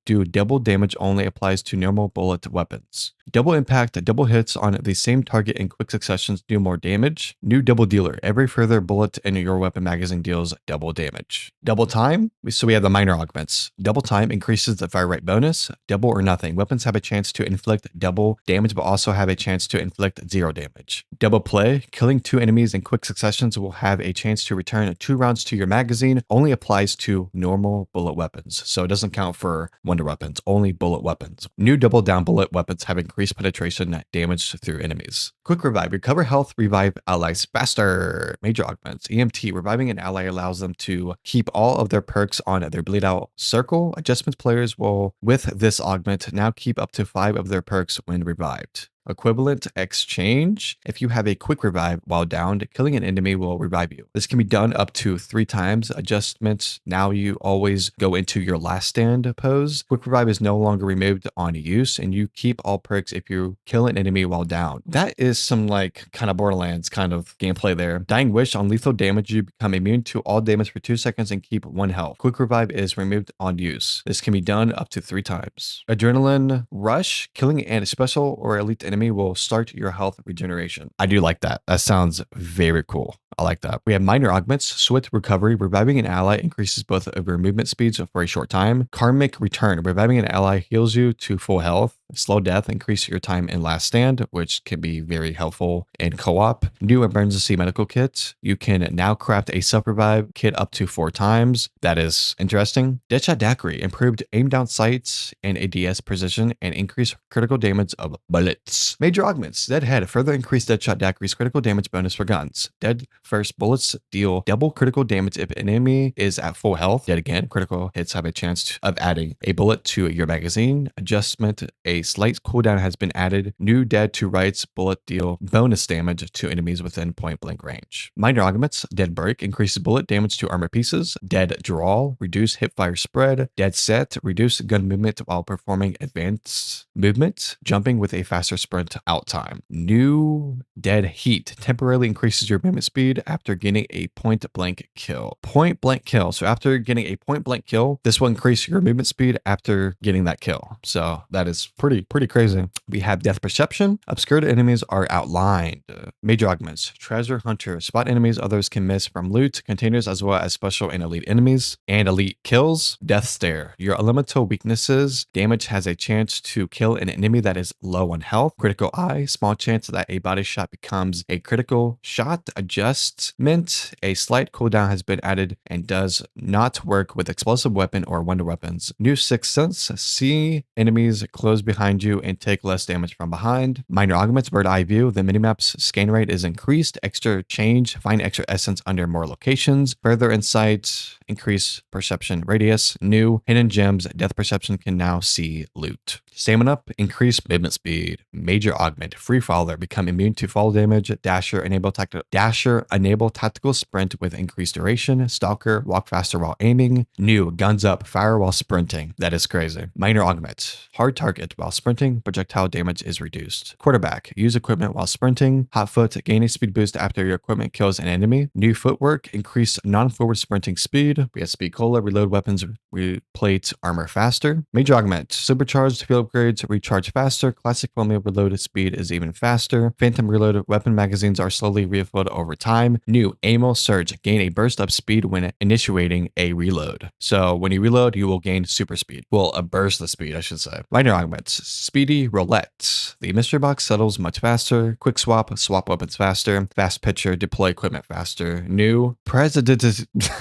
do double damage only applies to normal bullet weapons. Double impact, double hits on the same target in quick successions do more damage. New double dealer, every further bullet in your weapon magazine deals double damage. Double time, so we have the minor augments. Double time increases the fire rate bonus. Double or nothing, weapons have a chance to inflict double damage but also have a chance to inflict 0 damage. Double play, killing 2 enemies in quick successions will have a chance to return 2 rounds to your magazine, only applies to normal bullet weapons. So it doesn't count for wonder weapons, only bullet weapons. New double down bullet weapons have increased penetration damage through enemies. Quick revive, recover health, revive allies faster. Major augments, EMT, reviving an ally allows them to keep all of their perks on their bleed out circle. Adjustments players will, with this augment, now keep up to 5 of their perks when revived. Equivalent exchange. If you have a quick revive while downed, killing an enemy will revive you. This can be done up to 3 times. Adjustments. Now you always go into your last stand pose. Quick revive is no longer removed on use and you keep all perks if you kill an enemy while down. That is some like kind of Borderlands kind of gameplay there. Dying Wish, on lethal damage you become immune to all damage for 2 seconds and keep 1 health. Quick revive is removed on use. This can be done up to 3 times. Adrenaline Rush, killing a special or elite enemy will start your health regeneration. I do like that. That sounds very cool. I like that. We have minor augments, swift recovery, reviving an ally increases both of your movement speeds for a short time. Karmic return, reviving an ally heals you to full health. Slow death, increase your time in last stand, which can be very helpful in co-op. New emergency medical kit, you can now craft a self-revive kit up to 4 times. That is interesting. Deadshot Daiquiri, improved aim down sights and ADS precision and increase critical damage of bullets. Major augments, Deadhead, further increase Deadshot Daiquiri's critical damage bonus for guns. Dead first bullets deal double critical damage if an enemy is at full health. Yet again, critical hits have a chance of adding a bullet to your magazine. Adjustment, a slight cooldown has been added. New dead to rights bullet deal bonus damage to enemies within point blank range. Minor augments, Dead Break, increases bullet damage to armor pieces. Dead Draw, reduce hip fire spread. Dead Set, reduce gun movement while performing advanced movement, jumping with a faster sprint out time. New Dead Heat, temporarily increases your movement speed after getting a point blank kill. Point blank kill. So after getting a point blank kill, this will increase your movement speed after getting that kill. So that is pretty crazy. We have Death Perception. Obscured enemies are outlined. Major augments. Treasure Hunter. Spot enemies others can miss from loot, containers, as well as special and elite enemies. And elite kills. Death Stare. Your elemental weaknesses. Damage has a chance to kill an enemy that is low on health. Critical Eye. Small chance that a body shot becomes a critical shot. Adjustment, a slight cooldown has been added and does not work with explosive weapon or wonder weapons. New Sixth Sense, see enemies close behind you and take less damage from behind. Minor augments, Bird Eye View, the minimap's scan rate is increased. Extra change, find extra essence under more locations. Further insight, increase perception radius. New hidden gems, Death Perception can now see loot. Stamina up, increase movement speed. Major augment, Free Faller, become immune to fall damage. Dasher, enable tactical sprint with increased duration. Stalker, walk faster while aiming. New Guns Up, fire while sprinting. That is crazy. Minor augment, hard target while sprinting, projectile damage is reduced. Quarterback, use equipment while sprinting. Hot Foot, gain a speed boost after your equipment kills an enemy. New Footwork, increase non-forward sprinting speed. reload. We have speed cola, reload weapons, replate armor faster. Major augment, supercharged field upgrades, recharge faster. Classic formula reload speed is even faster. Phantom reload, weapon magazines are slowly refilled over time. New ammo surge, gain a burst of speed when initiating a reload. So when you reload, you will gain super speed. Well, a burst of speed, I should say. Minor augments, speedy roulette. The mystery box settles much faster. Quick swap, swap weapons faster. Fast pitcher, deploy equipment faster. New president.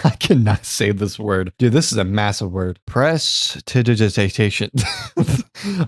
I cannot say this word. Dude, this is a massive word. Prestidigitation.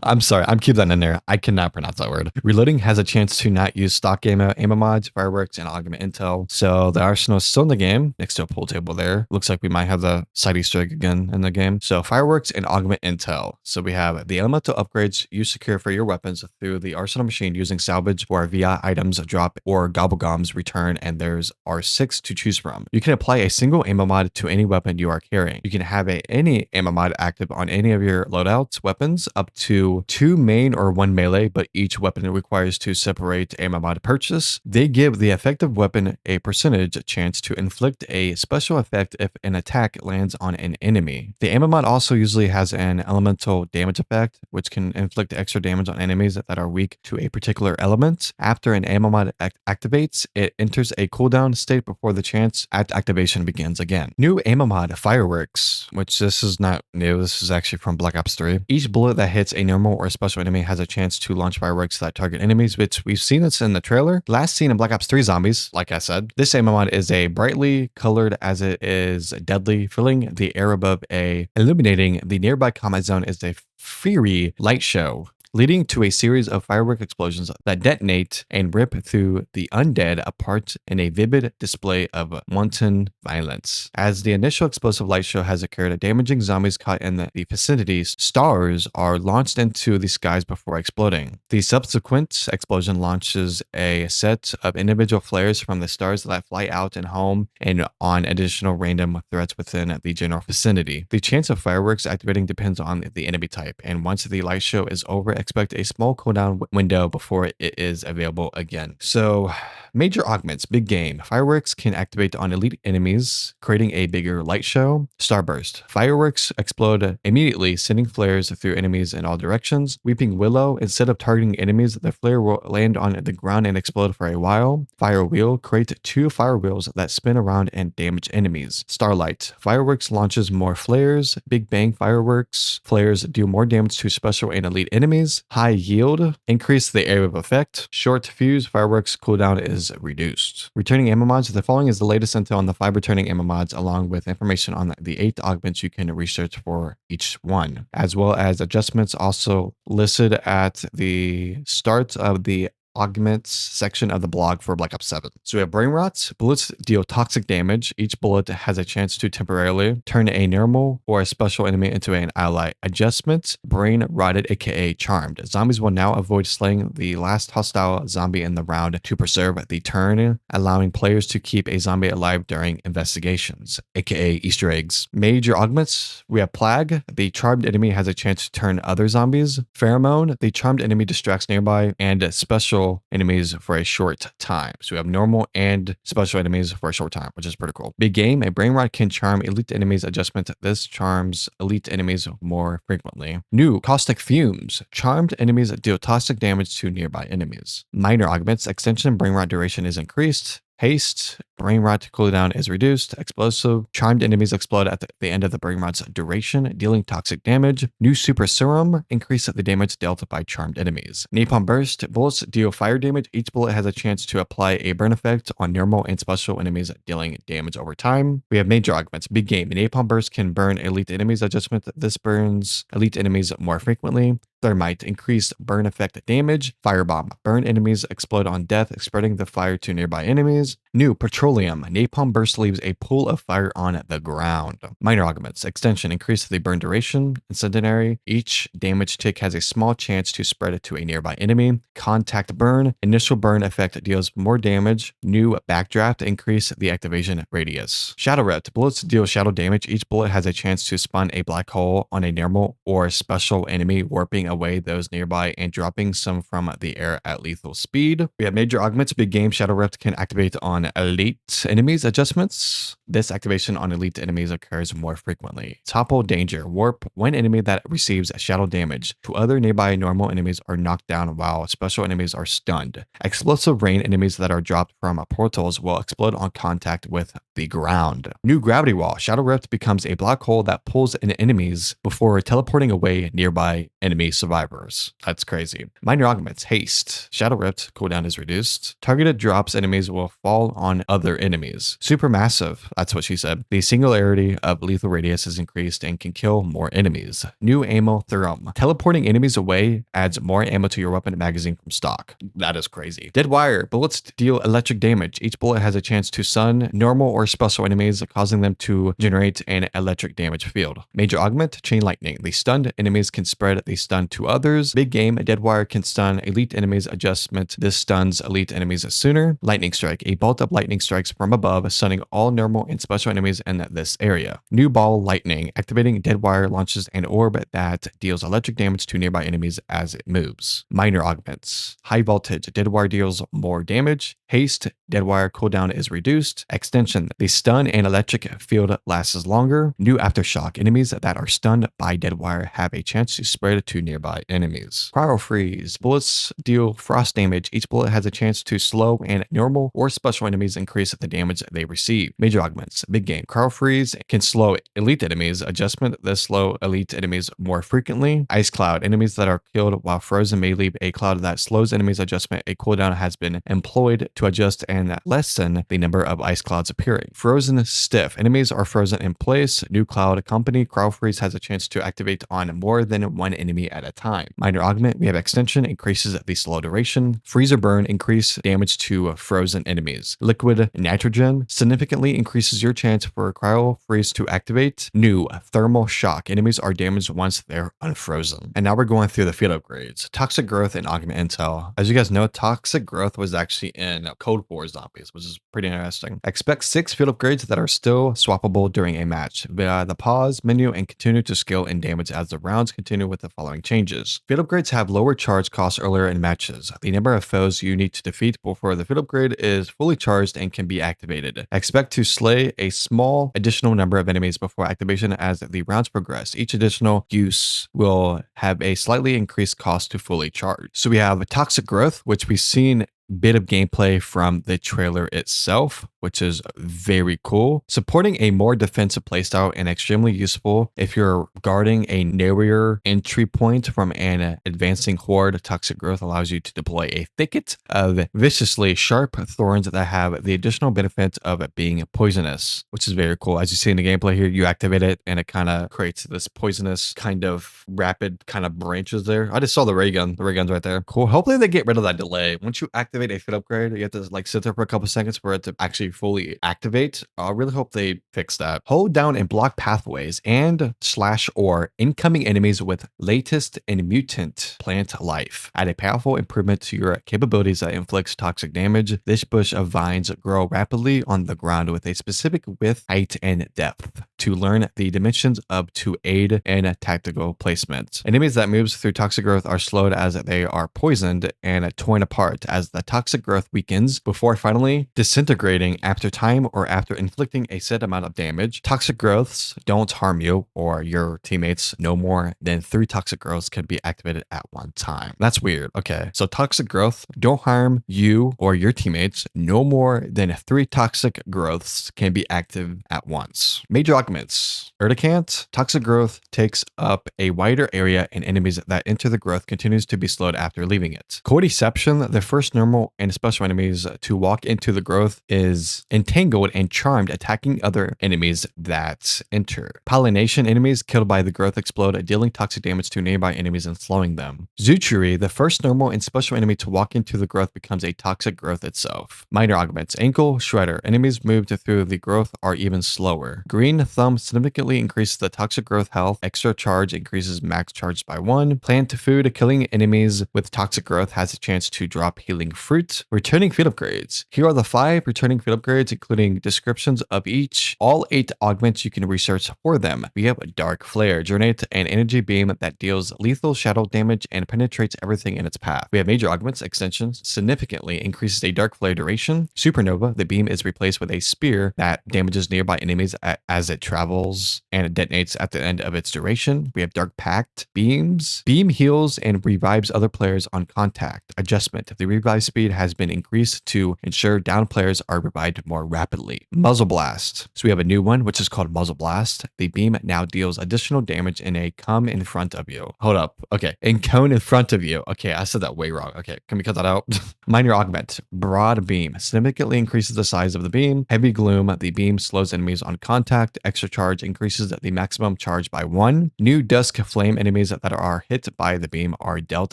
I'm sorry, I'm keeping that in there. I cannot pronounce that word. Reloading has a chance to not use stock ammo mods, fireworks, and augment intel. So the arsenal is still in the game, next to a pool table there. Looks like we might have the side Easter egg again in the game. So fireworks and augment intel. So we have the elemental upgrades you secure for your weapons through the arsenal machine using salvage or via items drop or Gobblegums return, and there's R6 to choose from. You can apply a single ammo mod to any weapon you are carrying. You can have any ammo mod active on any of your loadouts weapons up to 2 main or 1 melee, but each weapon requires 2 separate ammo mod purchase. They give the effective weapon a percentage chance to inflict a special effect if an attack lands on an enemy. The ammo mod also usually has an elemental damage effect, which can inflict extra damage on enemies that are weak to a particular element. After an ammo mod activates, it enters a cooldown state before the chance at activation begins again. New ammo mod fireworks, which this is not new. This is actually from Black Ops 3. Each bullet that hits a normal or special enemy has a chance to launch fireworks that target enemies, which we've seen this in the trailer. Last seen in Black Ops 3 Zombies, like I said. This ammo mod is a brightly colored as it is deadly, filling the air above illuminating the nearby combat zone is a fiery light show, leading to a series of firework explosions that detonate and rip through the undead apart in a vivid display of wanton violence. As the initial explosive light show has occurred, damaging zombies caught in the vicinity, stars are launched into the skies before exploding. The subsequent explosion launches a set of individual flares from the stars that fly out and home and on additional random threats within the general vicinity. The chance of fireworks activating depends on the enemy type, and once the light show is over, expect a small cooldown window before it is available again. So, major augments, big game. Fireworks can activate on elite enemies, creating a bigger light show. Starburst. Fireworks explode immediately, sending flares through enemies in all directions. Weeping Willow. Instead of targeting enemies, the flare will land on the ground and explode for a while. Fire Wheel. Create 2 fire wheels that spin around and damage enemies. Starlight. Fireworks launches more flares. Big Bang Fireworks. Flares do more damage to special and elite enemies. High yield, increase the area of effect. Short fuse, fireworks cooldown is reduced. Returning ammo mods, the following is the latest intel on the 5 returning ammo mods, along with information on the 8 augments you can research for each one, as well as adjustments also listed at the start of the augments section of the blog for Black Ops 7. So we have brain rots. Bullets deal toxic damage. Each bullet has a chance to temporarily turn a normal or a special enemy into an ally. Adjustments, brain rotted, aka charmed. Zombies will now avoid slaying the last hostile zombie in the round to preserve the turn, allowing players to keep a zombie alive during investigations, aka Easter eggs. Major augments, we have plague. The charmed enemy has a chance to turn other zombies. Pheromone, the charmed enemy distracts nearby, and special enemies for a short time. So we have normal and special enemies for a short time, which is pretty cool. Big game, a brain rot can charm elite enemies. Adjustment, this charms elite enemies more frequently. New caustic fumes, charmed enemies deal toxic damage to nearby enemies. Minor augments, extension brain rot duration is increased. Haste, brain rot cooldown is reduced. Explosive, charmed enemies explode at the end of the brain rot's duration, dealing toxic damage. New super serum, increase the damage dealt by charmed enemies. Napalm burst, bullets deal fire damage. Each bullet has a chance to apply a burn effect on normal and special enemies, dealing damage over time. We have major augments, big game. Napalm burst can burn elite enemies. Adjustment, this burns elite enemies more frequently. Thermite, increased burn effect damage. Firebomb, burn enemies, explode on death, spreading the fire to nearby enemies. New petroleum, napalm burst leaves a pool of fire on the ground. Minor augments, extension, increase the burn duration. Incendiary, each damage tick has a small chance to spread it to a nearby enemy. Contact burn, initial burn effect deals more damage. New backdraft, increase the activation radius. Shadow rift, bullets deal shadow damage. Each bullet has a chance to spawn a black hole on a normal or special enemy, warping away those nearby and dropping some from the air at lethal speed. We have major augments, big game. Shadow rift can activate on on elite enemies adjustments. This activation on elite enemies occurs more frequently. Topple danger. Warp. One enemy that receives shadow damage to other nearby normal enemies are knocked down while special enemies are stunned. Explosive rain enemies that are dropped from portals will explode on contact with the ground. New gravity wall. Shadow Rift becomes a black hole that pulls in enemies before teleporting away nearby enemy survivors. That's crazy. Minor augments. Haste. Shadow Rift cooldown is reduced. Targeted drops enemies will fall on other enemies. Supermassive. That's what she said. The singularity of lethal radius is increased and can kill more enemies. New ammo theorem. Teleporting enemies away adds more ammo to your weapon magazine from stock. That is crazy. Dead wire. Bullets deal electric damage. Each bullet has a chance to stun normal or special enemies, causing them to generate an electric damage field. Major augment. Chain lightning. The stunned enemies can spread the stun to others. Big game. Dead wire can stun elite enemies. Adjustment. This stuns elite enemies sooner. Lightning strike. A bolt of lightning strikes from above, stunning all normal and special enemies in this area. New ball lightning. Activating dead wire launches an orb that deals electric damage to nearby enemies as it moves. Minor augments. High voltage. Dead wire deals more damage. Haste. Dead wire cooldown is reduced. Extension. The stun and electric field lasts longer. New aftershock. Enemies that are stunned by dead wire have a chance to spread to nearby enemies. Cryo freeze. Bullets deal frost damage. Each bullet has a chance to slow and normal or special enemies increase the damage they receive. Major augments. Big game. Cryo freeze can slow elite enemies. Adjustment. This slow elite enemies more frequently. Ice cloud. Enemies that are killed while frozen may leave a cloud that slows enemies. Adjustment. A cooldown has been employed to adjust and lessen the number of ice clouds appearing. Frozen stiff. Enemies are frozen in place. New cloud company. Cryo freeze has a chance to activate on more than one enemy at a time. Minor augment. We have extension. Increases the slow duration. Freezer burn. Increase damage to frozen enemies. Liquid nitrogen significantly increases your chance for cryo freeze to activate. New thermal shock. Enemies are damaged once they're unfrozen. And now we're going through the field upgrades. Toxic growth and augment intel. As you guys know, toxic growth was actually in Code 4 zombies, which is pretty interesting. Expect 6 field upgrades that are still swappable during a match via the pause menu and continue to scale in damage as the rounds continue with the following changes. Field upgrades have lower charge costs earlier in matches. The number of foes you need to defeat before the field upgrade is fully charged and can be activated. Expect to slay a small additional number of enemies before activation as the rounds progress. Each additional use will have a slightly increased cost to fully charge. So we have toxic growth, which we've seen bit of gameplay from the trailer itself, which is very cool. Supporting a more defensive playstyle and extremely useful if you're guarding a narrower entry point from an advancing horde. Toxic growth allows you to deploy a thicket of viciously sharp thorns that have the additional benefit of being poisonous, which is very cool. As you see in the gameplay here, you activate it and it kind of creates this poisonous kind of rapid kind of branches there. I just saw the ray gun. The ray gun's right there. Cool. Hopefully they get rid of that delay. Once you activate a fit upgrade, you have to like sit there for a couple seconds for it to actually fully activate. I really hope they fix that. Hold down and block pathways and /or incoming enemies with latest and mutant plant life. Add a powerful improvement to your capabilities that inflicts toxic damage. This bush of vines grow rapidly on the ground with a specific width, height, and depth to learn the dimensions of to aid in tactical placement. Enemies that moves through toxic growth are slowed as they are poisoned and torn apart as the toxic growth weakens before finally disintegrating after time or after inflicting a set amount of damage. Toxic growths don't harm you or your teammates. No more than 3 toxic growths can be activated at one time. That's weird. Okay, so toxic growth don't harm you or your teammates. No more than 3 toxic growths can be active at once. Major augments. Urticant. Toxic growth takes up a wider area and enemies that enter the growth continues to be slowed after leaving it. Codeception. The first normal and special enemies to walk into the growth is entangled and charmed, attacking other enemies that enter. Pollination. Enemies killed by the growth explode, dealing toxic damage to nearby enemies and slowing them. Zuturi. The first normal and special enemy to walk into the growth becomes a toxic growth itself. Minor augments. Ankle Shredder. Enemies moved through the growth are even slower. Green Thumb significantly increases the toxic growth health. Extra charge increases max charge by 1. Plant food. Killing enemies with toxic growth has a chance to drop healing fruit, returning field upgrades. Here are the 5 returning field upgrades, including descriptions of each. All 8 augments you can research for them. We have a Dark Flare, generate an energy beam that deals lethal shadow damage and penetrates everything in its path. We have major augments, extensions, significantly increases a Dark Flare duration. Supernova, the beam is replaced with a spear that damages nearby enemies as it travels and it detonates at the end of its duration. We have Dark Pact beams. Beam heals and revives other players on contact. Adjustment. The revive speed has been increased to ensure down players are revived more rapidly. Muzzle Blast. So we have a new one, which is called Muzzle Blast. The beam now deals additional damage in a cone in front of you. Hold up. Okay. In cone in front of you. Okay, I said that way wrong. Okay, can we cut that out? Minor Augment. Broad Beam. Significantly increases the size of the beam. Heavy Gloom. The beam slows enemies on contact. Extra Charge increases the maximum charge by 1. New Dusk Flame. Enemies that are hit by the beam are dealt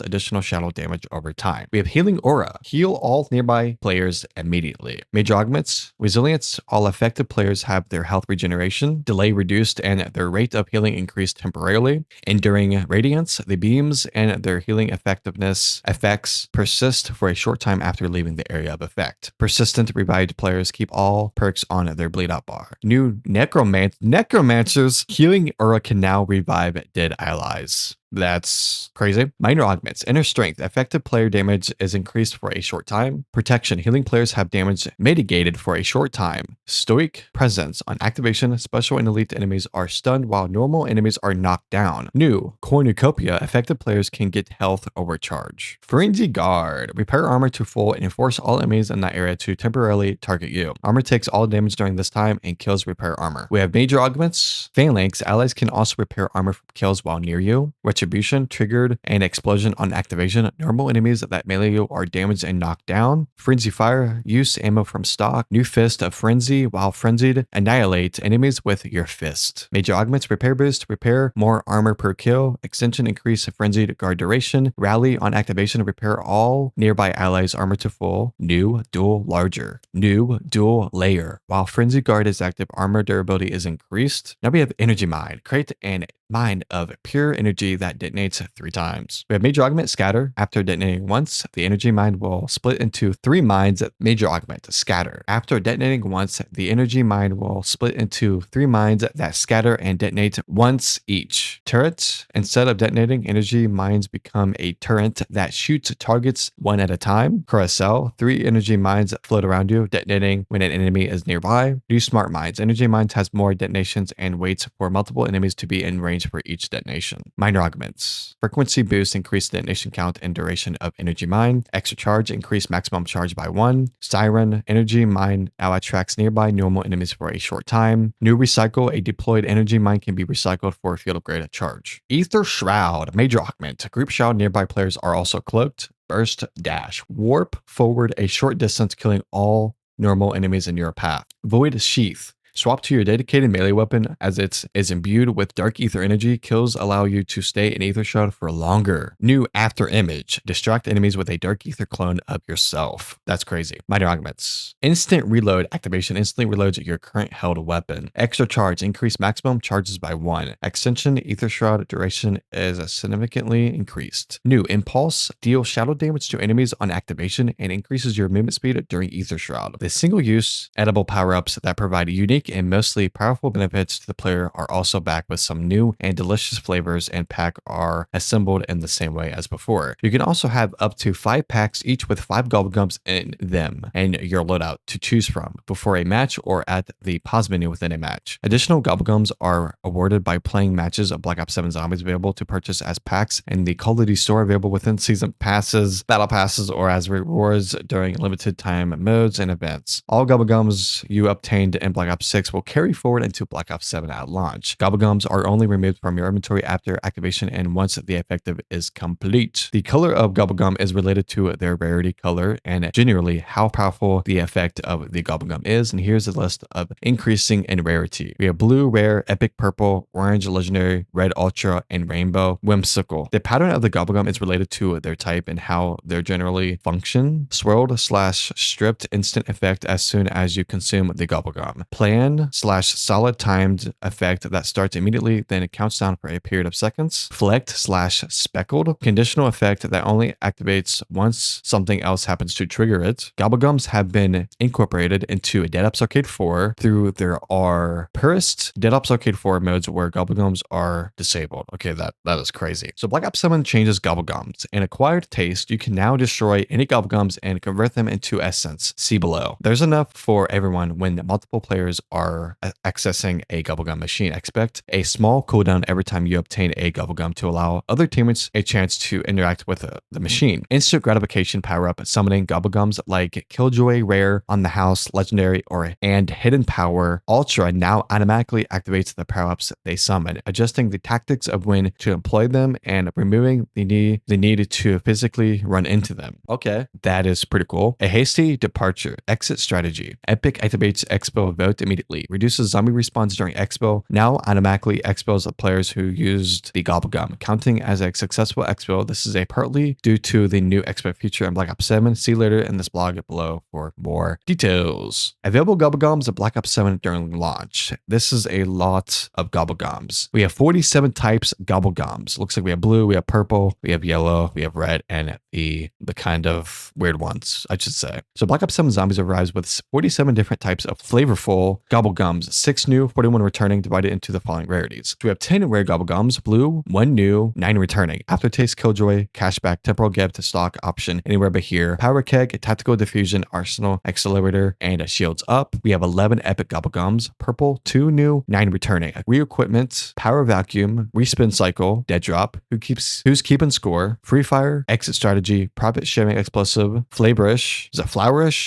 additional shadow damage over time. We have Healing Aura. Heal all nearby players immediately. Major Augments. Resilience. All affected players have their health regeneration, delay reduced, and their rate of healing increased temporarily. Enduring Radiance. The beams and their healing effects persist for a short time after leaving the area of effect. Persistent revived players keep all perks on their bleed out bar. New Necromancers. Healing Aura can now revive dead allies. That's crazy. Minor Augments. Inner Strength. Effective player damage is increased for a short time. Protection. Healing players have damage mitigated for a short time. Stoic Presence. On activation, special and elite enemies are stunned while normal enemies are knocked down. New Cornucopia. Effective players can get health overcharge. Frenzy Guard. Repair armor to full and force all enemies in that area to temporarily target you. Armor takes all damage during this time and kills repair armor. We have Major Augments. Phalanx. Allies can also repair armor from kills while near you. Retribution. Triggered an explosion on activation. Normal enemies that melee you are damaged and knocked down. Frenzy Fire. Use ammo from stock. New Fist of Frenzy. While frenzied, annihilate enemies with your fist. Major Augments. Repair Boost. Repair more armor per kill. Extension. Increase frenzied guard duration. Rally on activation. Repair all nearby allies armor to full. New Dual Larger. New Dual Layer. While Frenzy Guard is active, armor durability is increased. Now we have Energy Mine. Create an mine of pure energy that detonates 3 times. We have Major Augment Scatter. After detonating once, the energy mine will split into 3 mines. Major Augment Scatter. After detonating once, the energy mine will split into 3 mines that scatter and detonate once each. Turrets. Instead of detonating, energy mines become a turret that shoots targets one at a time. Carousel. 3 energy mines float around you, detonating when an enemy is nearby. New Smart Mines. Energy mines has more detonations and waits for multiple enemies to be in range for each detonation. Minor Augments. Frequency Boost. Increase detonation count and duration of energy mine. Extra Charge. Increase maximum charge by 1. Siren. Energy mine now attracts nearby normal enemies for a short time. New Recycle. A deployed energy mine can be recycled for a field upgrade at charge. Ether Shroud. Major Augment. Group Shroud. Nearby players are also cloaked. Burst Dash. Warp forward a short distance, killing all normal enemies in your path. Void Sheath. Swap to your dedicated melee weapon as it is imbued with dark ether energy. Kills allow you to stay in Ether Shroud for longer. New After Image. Distract enemies with a dark ether clone of yourself. That's crazy. Minor Augments. Instant Reload. Activation instantly reloads your current held weapon. Extra Charge. Increase maximum charges by 1. Extension. Ether Shroud duration is significantly increased. New Impulse. Deal shadow damage to enemies on activation and increases your movement speed during Ether Shroud. The single-use edible power-ups that provide unique and mostly powerful benefits to the player are also back with some new and delicious flavors, and pack are assembled in the same way as before. You can also have up to 5 packs, each with 5 Gobblegums in them and your loadout to choose from before a match or at the pause menu within a match. Additional Gobblegums are awarded by playing matches of Black Ops 7 Zombies, available to purchase as packs in the Call of Duty store, available within season passes, battle passes, or as rewards during limited time modes and events. All Gobblegums you obtained in Black Ops 6 will carry forward into Black Ops 7 at launch. Gobblegums are only removed from your inventory after activation and once the effective is complete. The color of Gobblegum is related to their rarity color and generally how powerful the effect of the Gobblegum is, and here's a list of increasing in rarity. We have blue, rare, epic, purple, orange, legendary, red, ultra, and rainbow, whimsical. The pattern of the Gobblegum is related to their type and how they're generally function. Swirled / stripped, instant effect as soon as you consume the Gobblegum. Plan Fan/solid timed effect that starts immediately, then it counts down for a period of seconds. Flecked/speckled, conditional effect that only activates once something else happens to trigger it. Gobblegums have been incorporated into Dead Ops Arcade 4 through there are Purist Dead Ops Arcade 4 modes where Gobblegums are disabled. Okay, that is crazy. So Black Ops 7 changes Gobblegums. In Acquired Taste, you can now destroy any Gobblegums and convert them into essence. See below. There's enough for everyone when multiple players are accessing a Gobblegum machine. Expect a small cooldown every time you obtain a Gobblegum to allow other teammates a chance to interact with the machine. Instant gratification power-up summoning Gobblegums like Killjoy Rare on the House, Legendary, and Hidden Power. Ultra now automatically activates the power-ups they summon, adjusting the tactics of when to employ them and removing the need to physically run into them. Okay, that is pretty cool. A hasty departure exit strategy. Epic activates Expo vote immediately. Reduces zombie respawns during Expo. Now automatically expels the players who used the Gobblegum, counting as a successful Expo. This is partly due to the new Expo feature in Black Ops 7. See later in this blog below for more details. Available Gobblegums of Black Ops 7 during launch. This is a lot of Gobblegums. We have 47 types of Gobblegums. Looks like we have blue, we have purple, we have yellow, we have red, and the kind of weird ones, I should say. So Black Ops 7 Zombies arrives with 47 different types of flavorful Gobblegums, 6 new, 41 returning, divided into the following rarities. So we have 10 rare Gobblegums, blue, 1 new, 9 returning. Aftertaste, Killjoy, Cashback, Temporal Gift, Stock, Option, Anywhere But Here, Power Keg, Tactical Diffusion, Arsenal, Accelerator, and Shields Up. We have 11 epic Gobblegums, purple, 2 new, 9 returning. Re-equipment, Power Vacuum, Respin Cycle, Dead Drop, Who's Keeping Score, Free Fire, Exit Strategy, Profit Sharing Explosive, Flourish,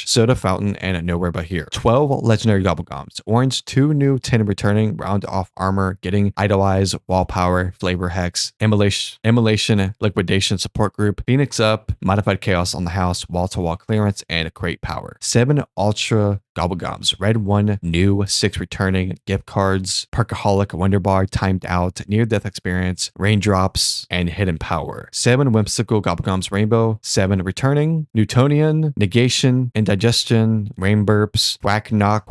Soda Fountain, and Nowhere But Here. 12 legendary Gobblegums, orange, 2 new, 10 returning, Round Off Armor, Getting, Idolize, Wall Power, Flavor Hex, Immolation, Liquidation Support Group, Phoenix Up, Modified Chaos on the House, Wall-to-Wall Clearance, and Crate Power. 7 Ultra Gobblegums, red 1 new, 6 returning, gift cards, Perkaholic, Wonder Bar, Timed Out, Near Death Experience, Raindrops, and Hidden Power. 7 whimsical Gobblegums Rainbow, 7 returning, Newtonian, Negation, Indigestion, Rain Burps, Whack Knock,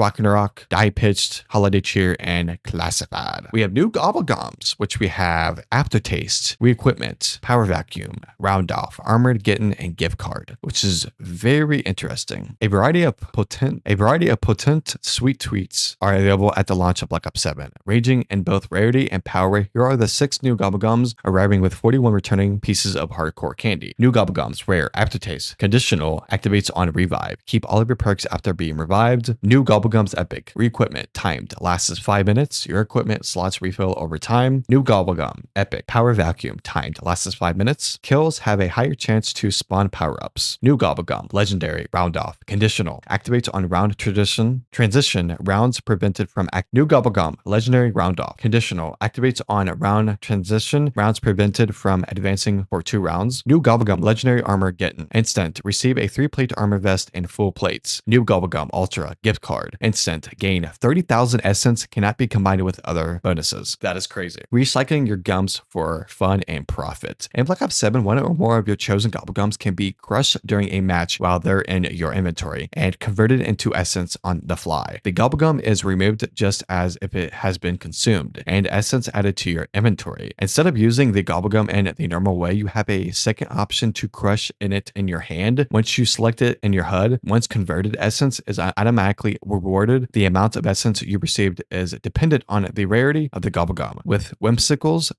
Die Pitched, Holiday Cheer, and Classified. We have new Gobblegums, which we have Aftertaste, Re-equipment, Power Vacuum, Round Off, Armored Getting, and Gift Card, which is very interesting. A variety of potent sweet tweets are available at the launch of Black Ops 7, ranging in both rarity and power. Here are the 6 new Gobblegums, arriving with 41 returning pieces of hardcore candy. New Gobblegums, rare, Aftertaste, conditional, activates on revive. Keep all of your perks after being revived. New Gobblegums epic, re-equipment, timed, lasts 5 minutes. Your equipment slots refill over time. New Gobblegum epic, power vacuum, timed, lasts 5 minutes. Kills have a higher chance to spawn power-ups. New Gobblegum, legendary, round off, conditional, activates on round transition, rounds prevented from new Gobblegum, legendary, round off, conditional, activates on round transition, rounds prevented from advancing for 2 rounds. New Gobblegum, legendary armor getting, instant, receive a 3-plate armor vest and full plates. New Gobblegum ultra gift card, instant, gain 30,000 essence, cannot be combined with other bonuses. That is crazy. Recycling your gums for fun and profit. In Black Ops 7, 1 or more of your chosen Gobblegums can be crushed during a match while they're in your inventory and converted into essence on the fly. The Gobblegum is removed just as if it has been consumed, and essence added to your inventory. Instead of using the Gobblegum in the normal way, you have a second option to crush it in your hand. Once you select it in your HUD, once converted, essence is automatically rewarded. The amount of essence you received is dependent on the rarity of the Gobblegum, with whimsicals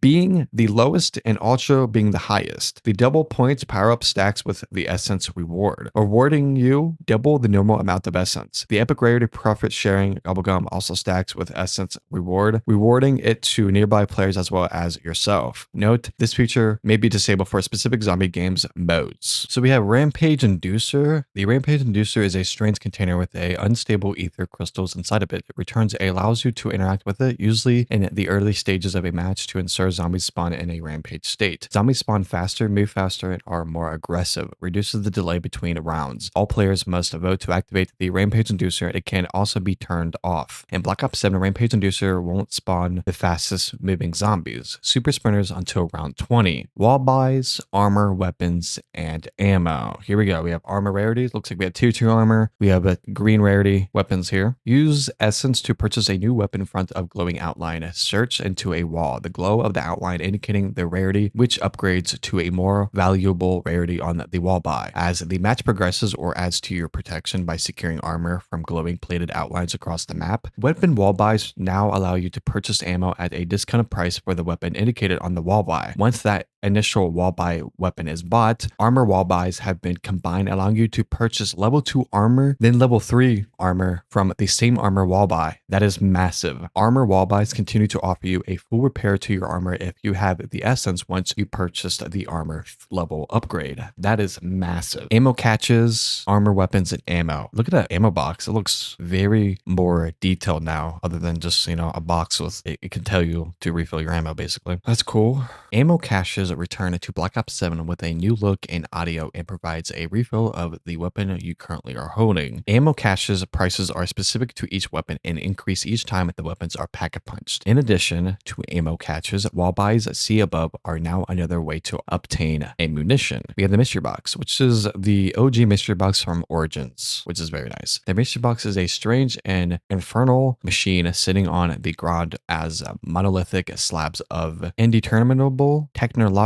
being the lowest and ultra being the highest. The double points power-up stacks with the essence reward, rewarding you double the normal amount of essence. The epic rarity profit sharing Gobblegum also stacks with essence reward, rewarding it to nearby players as well as yourself. Note, this feature may be disabled for specific zombie games modes. So we have Rampage Inducer. The Rampage Inducer is a strange container with a unstable ether crystals inside of it. It returns allows you to interact with it, usually in the early stages of a match, to ensure zombies spawn in a rampage state. Zombies spawn faster, move faster, and are more aggressive. Reduces the delay between rounds. All players must vote to activate activate the Rampage Inducer, it can also be turned off. In Black Ops 7, Rampage Inducer won't spawn the fastest moving zombies, super sprinters until round 20. Wall buys, armor, weapons, and ammo. Here we go. We have armor rarities. Looks like we have tier 2 armor. We have a green rarity weapons here. Use essence to purchase a new weapon in front of glowing outline. Search into a wall. The glow of the outline indicating the rarity, which upgrades to a more valuable rarity on the wall buy. As the match progresses or adds to your protection by securing armor from glowing plated outlines across the map. Weapon wall buys now allow you to purchase ammo at a discounted price for the weapon indicated on the wall buy. Once that initial wall buy weapon is bought, armor wall buys have been combined, allowing you to purchase level 2 armor, then level 3 armor from the same armor wall buy. That is massive. Armor wall buys continue to offer you a full repair to your armor if you have the essence once you purchased the armor level upgrade. That is massive. Ammo catches, armor weapons, and ammo. Look at that ammo box. It looks very more detailed now, other than just, a box with, it can tell you to refill your ammo basically. That's cool. Ammo caches return to Black Ops 7 with a new look and audio and provides a refill of the weapon you currently are holding. Ammo caches prices are specific to each weapon and increase each time the weapons are packet punched. In addition to ammo caches, wall buys see above are now another way to obtain ammunition. We have the mystery box, which is the OG mystery box from Origins, which is very nice. The mystery box is a strange and infernal machine sitting on the ground as monolithic slabs of indeterminable technological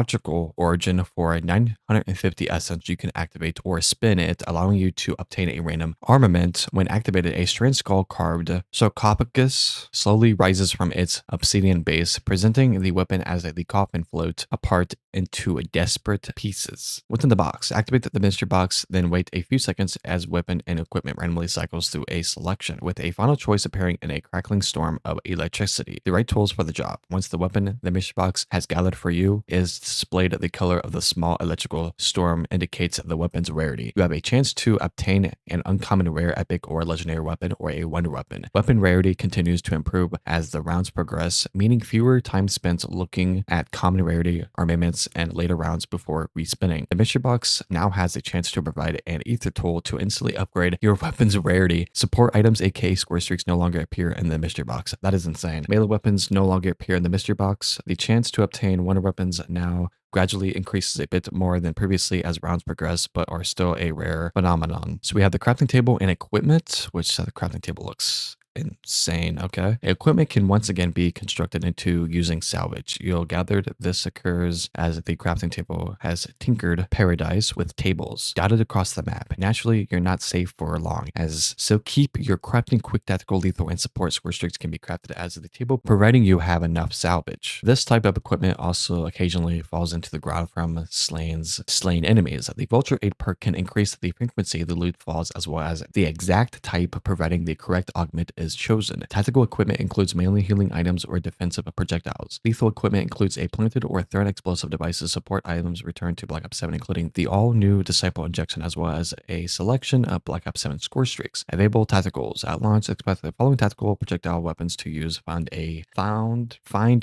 origin. For 950 essence, you can activate or spin it, allowing you to obtain a random armament. When activated, a strange skull-carved sarcophagus slowly rises from its obsidian base, presenting the weapon as the coffin floats apart into desperate pieces. Within the box, activate the mystery box, then wait a few seconds as weapon and equipment randomly cycles through a selection, with a final choice appearing in a crackling storm of electricity. The right tools for the job. Once the weapon the mystery box has gathered for you is displayed, the color of the small electrical storm indicates the weapon's rarity. You have a chance to obtain an uncommon, rare, epic, or legendary weapon, or a wonder weapon. Weapon rarity continues to improve as the rounds progress, meaning fewer time spent looking at common rarity armaments and later rounds before respinning. The mystery box now has a chance to provide an ether tool to instantly upgrade your weapon's rarity. Support items aka score streaks no longer appear in the mystery box. That is insane. Melee weapons no longer appear in the mystery box. The chance to obtain wonder weapons now gradually increases a bit more than previously as rounds progress, but are still a rare phenomenon. So we have the crafting table and equipment, which the crafting table looks insane. Okay. Equipment can once again be constructed into using salvage. You'll gather this occurs as the crafting table has tinkered paradise with tables dotted across the map. Naturally, you're not safe for long, so keep your crafting quick, tactical, lethal, and support score streaks can be crafted as the table, providing you have enough salvage. This type of equipment also occasionally falls into the ground from slain enemies. The Vulture 8 perk can increase the frequency the loot falls as well as the exact type, providing the correct augment is chosen. Tactical equipment includes mainly healing items or defensive projectiles. Lethal equipment includes a planted or threat explosive devices. Support items returned to Black Ops 7, including the all-new Disciple Injection, as well as a selection of Black Ops 7 score streaks. Available tacticals. At launch, expect the following tactical projectile weapons to use. Find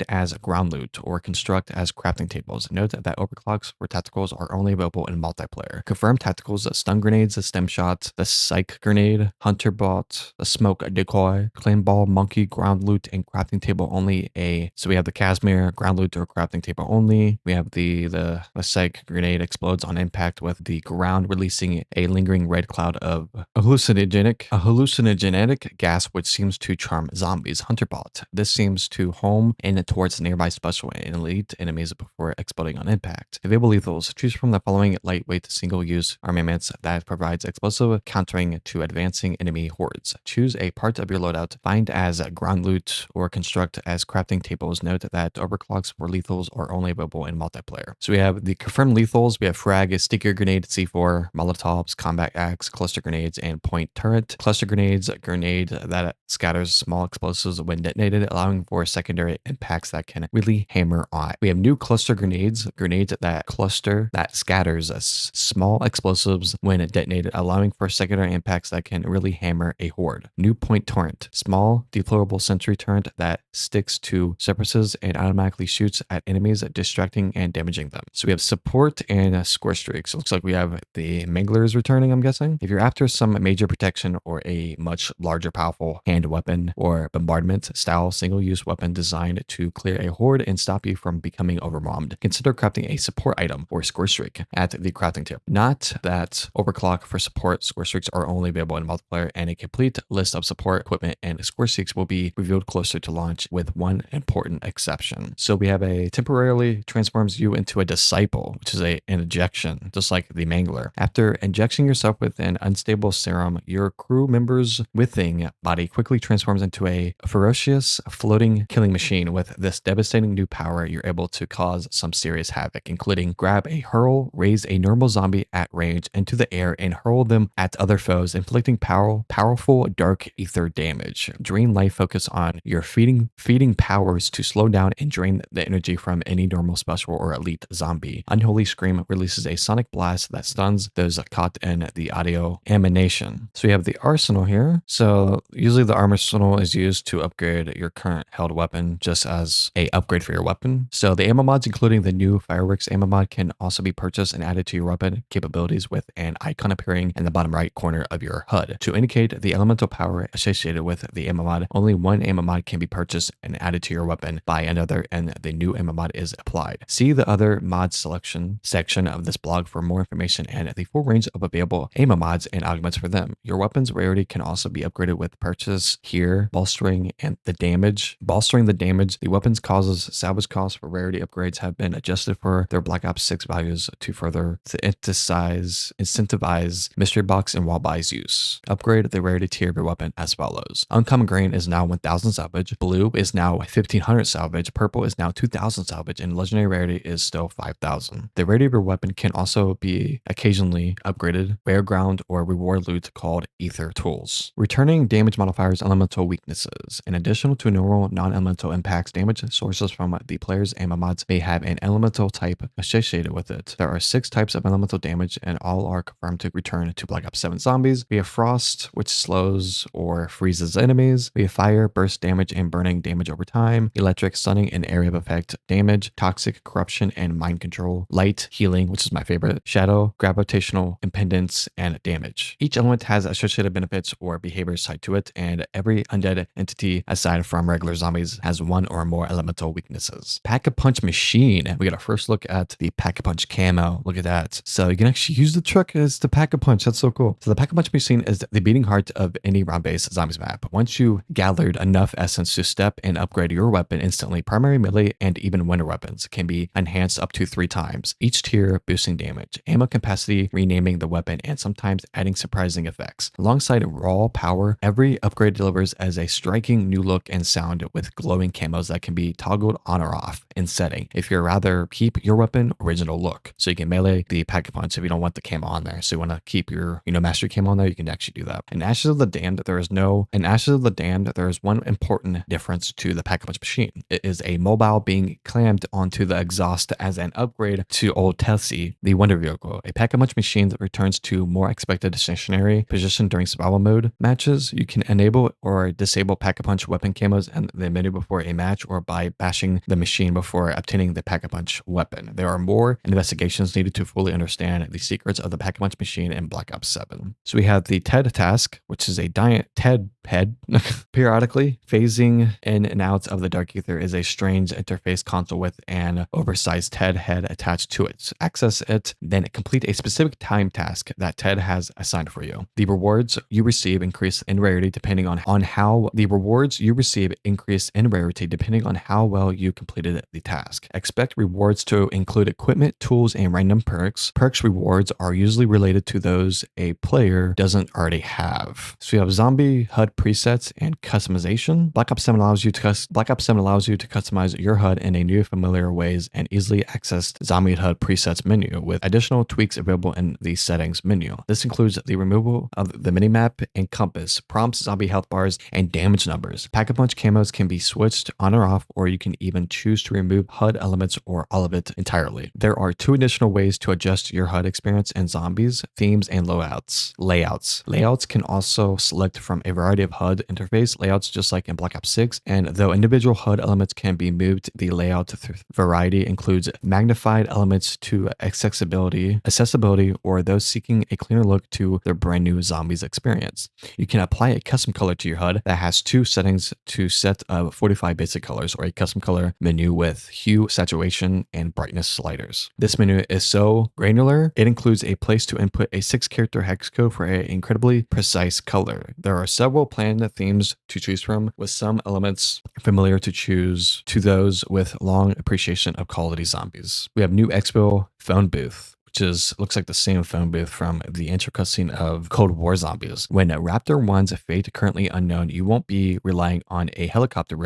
as ground loot or construct as crafting tables. Note that overclocks for tacticals are only available in multiplayer. Confirmed tacticals: stun grenades, stem shot, the psych grenade, hunter bot, the smoke decoy, claim ball, monkey, ground loot, and crafting table only. So we have the Casimir, ground loot or crafting table only. We have the psych grenade explodes on impact with the ground, releasing a lingering red cloud of a hallucinogenic gas which seems to charm zombies. Hunter bot. This seems to home in towards nearby special and elite enemies before exploding on impact. Available lethals. Choose from the following lightweight single-use armaments that provides explosive countering to advancing enemy hordes. Choose a part of your loadout. Find as ground loot or construct as crafting tables. Note that overclocks for lethals are only available in multiplayer. So we have the confirmed lethals. We have frag, sticker grenade, C4, molotovs, combat axe, cluster grenades, and point turret. Cluster grenades, a grenade that scatters small explosives when detonated, allowing for secondary impacts that can really hammer on. We have new cluster grenades that scatters small explosives when detonated, allowing for secondary impacts that can really hammer a horde. New point torrent. turret. Small, deployable sentry turret that sticks to surfaces and automatically shoots at enemies, distracting and damaging them. So we have support and score streaks. It looks like we have the Manglers returning, I'm guessing. If you're after some major protection or a much larger powerful hand weapon or bombardment style single-use weapon designed to clear a horde and stop you from becoming overwhelmed, consider crafting a support item or score streak at the crafting tip. Not that overclock for support score streaks are only available in multiplayer, and a complete list of support equipment and score streaks will be revealed closer to launch, with one important exception. So we have a temporarily transforms you into a disciple, which is an injection, just like the Mangler. After injecting yourself with an unstable serum, your crew member's withing body quickly transforms into a ferocious floating killing machine. With this devastating new power, you're able to cause some serious havoc, including grab a hurl, raise a normal zombie at range into the air, and hurl them at other foes, inflicting powerful dark ether damage. Drain life focus on your feeding powers to slow down and drain the energy from any normal special or elite zombie. Unholy Scream releases a sonic blast that stuns those caught in the audio emanation. So we have the arsenal here. So usually the arsenal is used to upgrade your current held weapon, just as a upgrade for your weapon. So the ammo mods, including the new fireworks ammo mod, can also be purchased and added to your weapon capabilities, with an icon appearing in the bottom right corner of your HUD. To indicate the elemental power associated with the ammo mod, only one ammo mod can be purchased and added to your weapon by another, and the new ammo mod is applied. See the other mod selection section of this blog for more information and the full range of available ammo mods and augments for them. Your weapon's rarity can also be upgraded with purchase here. Bolstering the damage. The weapons causes salvage costs for rarity upgrades have been adjusted for their Black Ops 6 values to further incentivize mystery box and wall buys use. Upgrade the rarity tier of your weapon as follows. Uncommon grain is now 1000 salvage, blue is now 1500 salvage, purple is now 2000 salvage, and legendary rarity is still 5000. The rarity of your weapon can also be occasionally upgraded, rare ground, or reward loot called ether tools. Returning damage modifiers, elemental weaknesses. In addition to normal non-elemental impacts, damage sources from the player's ammo mods may have an elemental type associated with it. There are 6 types of elemental damage, and all are confirmed to return to Black Ops 7 zombies. We have frost, which slows or freezes enemies. We have fire, burst damage and burning damage over time. Electric, stunning and area of effect damage. Toxic, corruption and mind control. Light, healing, which is my favorite. Shadow, gravitational impedance and damage. Each element has associated benefits or behaviors tied to it, and every undead entity aside from regular zombies has one or more elemental weaknesses. Pack-a-punch machine. We got a first look at the pack-a-punch camo. Look at that. So you can actually use the trick as the pack-a-punch. That's so cool. So the pack-a-punch machine is the beating heart of any round-based zombies map. Once you gathered enough essence to step and upgrade your weapon instantly, primary, melee, and even winter weapons can be enhanced up to 3 times, each tier boosting damage, ammo capacity, renaming the weapon, and sometimes adding surprising effects. Alongside raw power, every upgrade delivers as a striking new look and sound with glowing camos that can be toggled on or off in setting if you'd rather keep your weapon original look. So you can melee the pack-a-punch if you don't want the camo on there. So you want to keep your, mastery camo on there, you can actually do that. In Ashes of the Damned, there is one important difference to the pack-a-punch machine. It is a mobile being clamped onto the exhaust as an upgrade to Old Tessie, the wonder vehicle. A pack-a-punch machine that returns to more expected stationary position during survival mode matches. You can enable or disable pack-a-punch weapon camos in the menu before a match, or by bashing the machine before obtaining the pack-a-punch weapon. There are more investigations needed to fully understand the secrets of the pack-a-punch machine in Black Ops 7. So we have the TED task, which is a TED head. Periodically phasing in and out of the dark ether is a strange interface console with an oversized TED head attached to it. Access it, then complete a specific time task that TED has assigned for you. The rewards you receive increase in rarity depending on how well you completed the task. Expect rewards to include equipment, tools, and random perks. Perks rewards are usually related to those a player doesn't already have. So you have zombie HUD presets and customization. Black Ops 7 allows you to customize your HUD in a new familiar ways and easily accessed zombie HUD presets menu with additional tweaks available in the settings menu. This includes the removal of the minimap and compass, prompts, zombie health bars, and damage numbers. Pack-a-punch camos can be switched on or off, or you can even choose to remove HUD elements or all of it entirely. There are 2 additional ways to adjust your HUD experience in zombies: themes and layouts. Layouts can also select from a variety flexibility of HUD interface layouts just like in Black Ops 6, and though individual HUD elements can be moved, the layout variety includes magnified elements to accessibility, or those seeking a cleaner look to their brand new zombies experience. You can apply a custom color to your HUD that has two settings to set of 45 basic colors, or a custom color menu with hue, saturation, and brightness sliders. This menu is so granular, it includes a place to input a 6-character hex code for an incredibly precise color. There are several planned themes to choose from, with some elements familiar to those with long appreciation of quality zombies. We have new Exfill phone booth, which looks like the same phone booth from the intro cutscene of Cold War Zombies. When Raptor 1's fate currently unknown, you won't be relying on a helicopter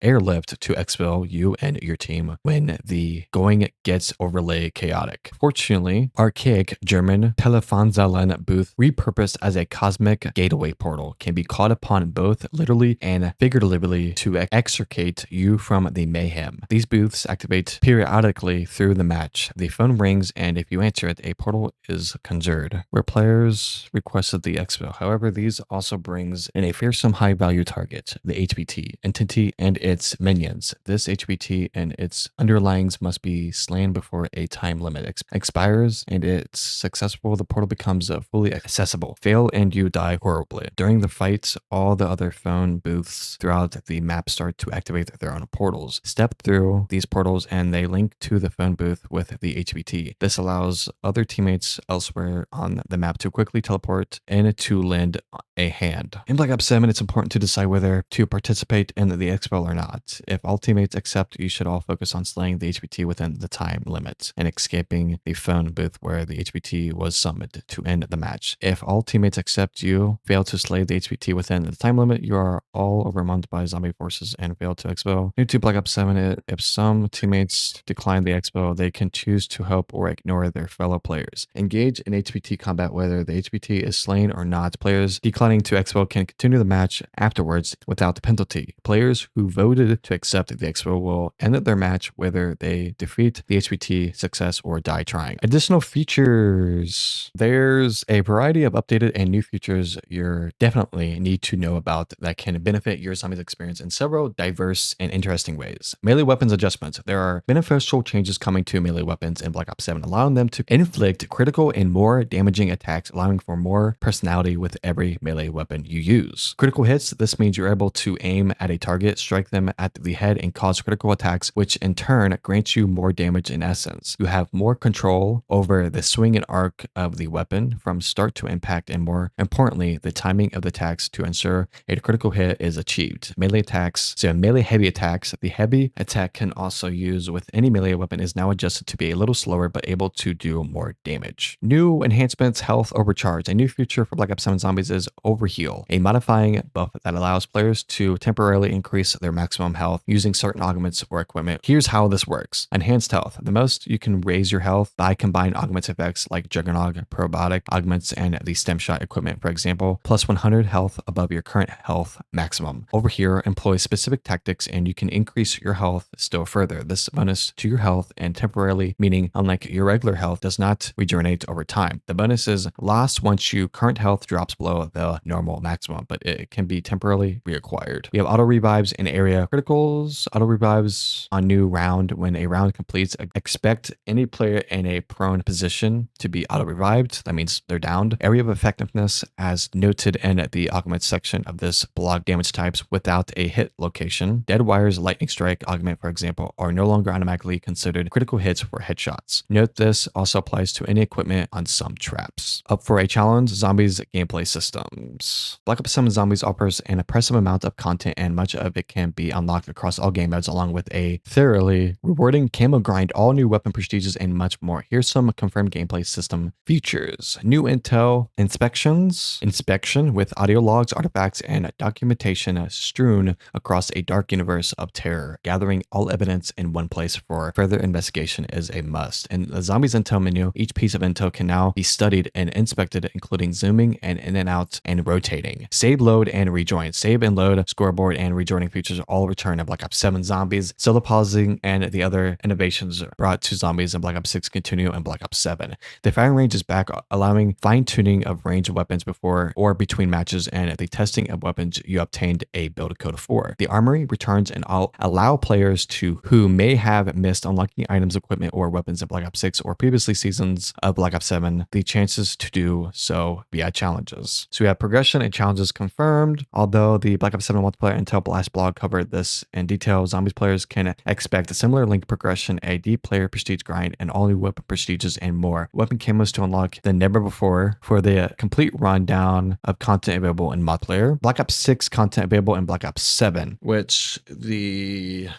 airlift to exfil you and your team when the going gets overly chaotic. Fortunately, archaic German Telefonzellen booth, repurposed as a cosmic gateway portal, can be called upon both literally and figuratively to extricate you from the mayhem. These booths activate periodically through the match. The phone rings, and if you answer it, a portal is conjured where players requested the exfil. However, these also brings in a fearsome high value target, the HBT entity and its minions. This HBT and its underlings must be slain before a time limit expires, and it's successful, the portal becomes fully accessible. Fail and you die horribly. During the fights, all the other phone booths throughout the map start to activate their own portals. Step through these portals and they link to the phone booth with the HBT. This allows other teammates elsewhere on the map to quickly teleport and to lend a hand. In Black Ops 7, it's important to decide whether to participate in the exfil or not. If all teammates accept, you should all focus on slaying the HBT within the time limit and escaping the phone booth where the HBT was summoned to end the match. If all teammates accept, you fail to slay the HBT within the time limit, you are all overwhelmed by zombie forces and fail to exfil. New to Black Ops 7, if some teammates decline the exfil, they can choose to help or ignore their fellow players. Engage in HBT combat whether the HBT is slain or not. Players declining to exfil can continue the match afterwards without penalty. Players who voted to accept the exfil will end their match whether they defeat the HBT, success, or die trying. Additional features. There's a variety of updated and new features you definitely need to know about that can benefit your zombies experience in several diverse and interesting ways. Melee weapons adjustments. There are beneficial changes coming to melee weapons in Black Ops 7, allowing them to inflict critical and more damaging attacks, allowing for more personality with every melee weapon you use. Critical hits. This means you're able to aim at a target, strike them at the head, and cause critical attacks, which in turn grants you more damage in essence. You have more control over the swing and arc of the weapon from start to impact, and more importantly, the timing of the attacks to ensure a critical hit is achieved. Melee attacks. So melee heavy attacks. The heavy attack can also use with any melee weapon is now adjusted to be a little slower but able to do more damage. New enhancements, health overcharge. A new feature for Black Ops 7 Zombies is Overheal, a modifying buff that allows players to temporarily increase their maximum health using certain augments or equipment. Here's how this works. Enhanced health. The most you can raise your health by combined augments effects like Juggernog, Probiotic augments, and the Stem Shot equipment, for example, plus 100 health above your current health maximum. Over here, employ specific tactics and you can increase your health still further. This bonus to your health and temporarily, meaning unlike your regular health, does not regenerate over time. The bonus is lost once your current health drops below the normal maximum, but it can be temporarily reacquired. We have auto revives and area criticals. Auto revives on new round. When a round completes, expect any player in a prone position to be auto revived. That means they're downed. Area of effectiveness, as noted in the augments section of this blog, damage types without a hit location. Dead wires, lightning strike augment, for example, are no longer automatically considered critical hits for headshots. Note this also applies to any equipment on some traps. Up for a challenge, Zombies gameplay systems. Black Ops 7 Zombies offers an impressive amount of content, and much of it can be unlocked across all game modes, along with a thoroughly rewarding camo grind, all new weapon prestiges, and much more. Here's some confirmed gameplay system features. New intel inspection with audio logs, artifacts, and documentation strewn across a dark universe of terror. Gathering all evidence in one place for further investigation is a must. And the Zombies intel intel menu. Each piece of intel can now be studied and inspected, including zooming and in and out and rotating. Save, load, and rejoin. Save and load, scoreboard, and rejoining features all return in Black Ops 7 Zombies. Solo pausing and the other innovations brought to Zombies in Black Ops 6 continue in Black Ops 7. The firing range is back, allowing fine-tuning of range of weapons before or between matches, and the testing of weapons you obtained a build code for. The armory returns and allow players who may have missed unlocking items, equipment, or weapons in Black Ops 6 or previously seasons of Black Ops 7 the chances to do so via challenges. So we have progression and challenges confirmed. Although the Black Ops 7 multiplayer intel blast blog covered this in detail, Zombies players can expect a similar link progression, a deep player prestige grind, and all new weapon prestiges and more. Weapon camos to unlock than never before. For the complete rundown of content available in multiplayer, Black Ops 6 content available in Black Ops 7, which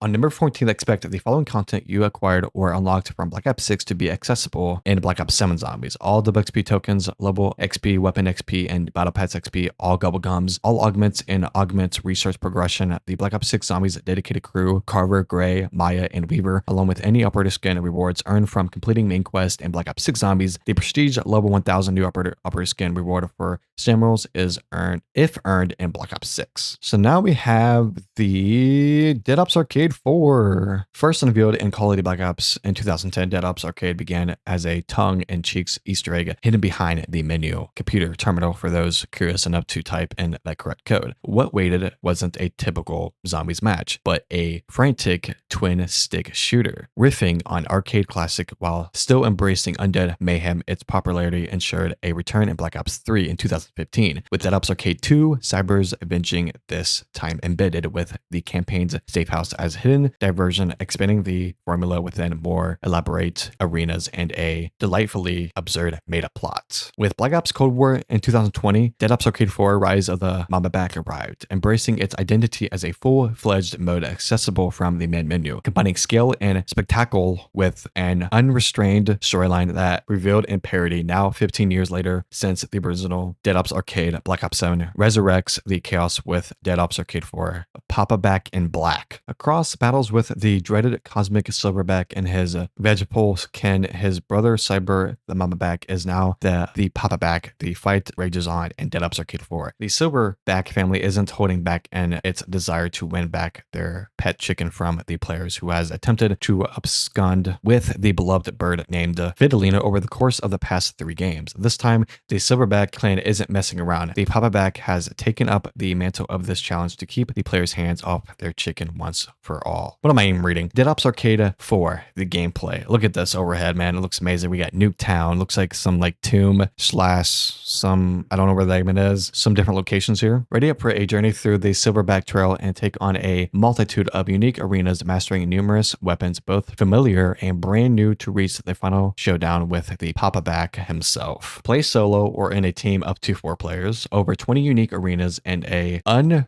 on November 14th, expect the following content you acquired or unlocked from Black Ops 6 to be accessible in Black Ops 7 Zombies. All double XP tokens, level XP, weapon XP, and battle pass XP, all Gobblegums, all augments and augments research progression, the Black Ops 6 Zombies dedicated crew, Carver, Gray, Maya, and Weaver, along with any operator skin rewards earned from completing main quest in Black Ops 6 Zombies. The prestige level 1000 new operator skin reward for Samuels is earned if earned in Black Ops 6. So now we have the Dead Ops Arcade 4. First unveiled in Call of Duty Black Ops in 2010, Dead Ops Arcade began as a tongue-in-cheek Easter egg hidden behind the menu computer terminal for those curious enough to type in that correct code. What waited wasn't a typical Zombies match, but a frantic twin-stick shooter, riffing on arcade classic while still embracing undead mayhem. Its popularity ensured a return in Black Ops 3 in 2015, with Dead Ops Arcade 2, Cybers avenging this time embedded with the campaign's safe house as hidden diversion, expanding the formula within more elaborate arenas and a delightfully absurd made-up plot. With Black Ops Cold War in 2020, Dead Ops Arcade 4 Rise of the Mama Back arrived, embracing its identity as a full-fledged mode accessible from the main menu, combining scale and spectacle with an unrestrained storyline that revealed in parody. Now 15 years later since the original Dead Ops Arcade, Black Ops 7 resurrects the chaos with Dead Ops Arcade 4 Papa Back in Black. Across battles with the dreaded Cosmic Silverback and his Vegapulse kin, his brother Cyber the Mama Back is now the Papa Back. The fight rages on in Dead Ops Arcade 4. The Silverback family isn't holding back in its desire to win back their pet chicken from the players who has attempted to abscond with the beloved bird named Fidelina over the course of the past 3 games. This time, the Silverback clan isn't messing around. The Papa Back has taken up the mantle of this challenge to keep the players' hands off their chicken once for all. What am I even reading? Dead Ops Arcade 4, the gameplay. Look at this overhead, man. It looks amazing. We got Nuketown. Looks like some tomb / some, I don't know where that even is. Some different locations here. Ready up for a journey through the Silverback Trail and take on a multitude of unique arenas, mastering numerous weapons, both familiar and brand new, to reach the final showdown with the Papa Back himself. Play solo or in a team up to 4 players, over 20 unique arenas, and a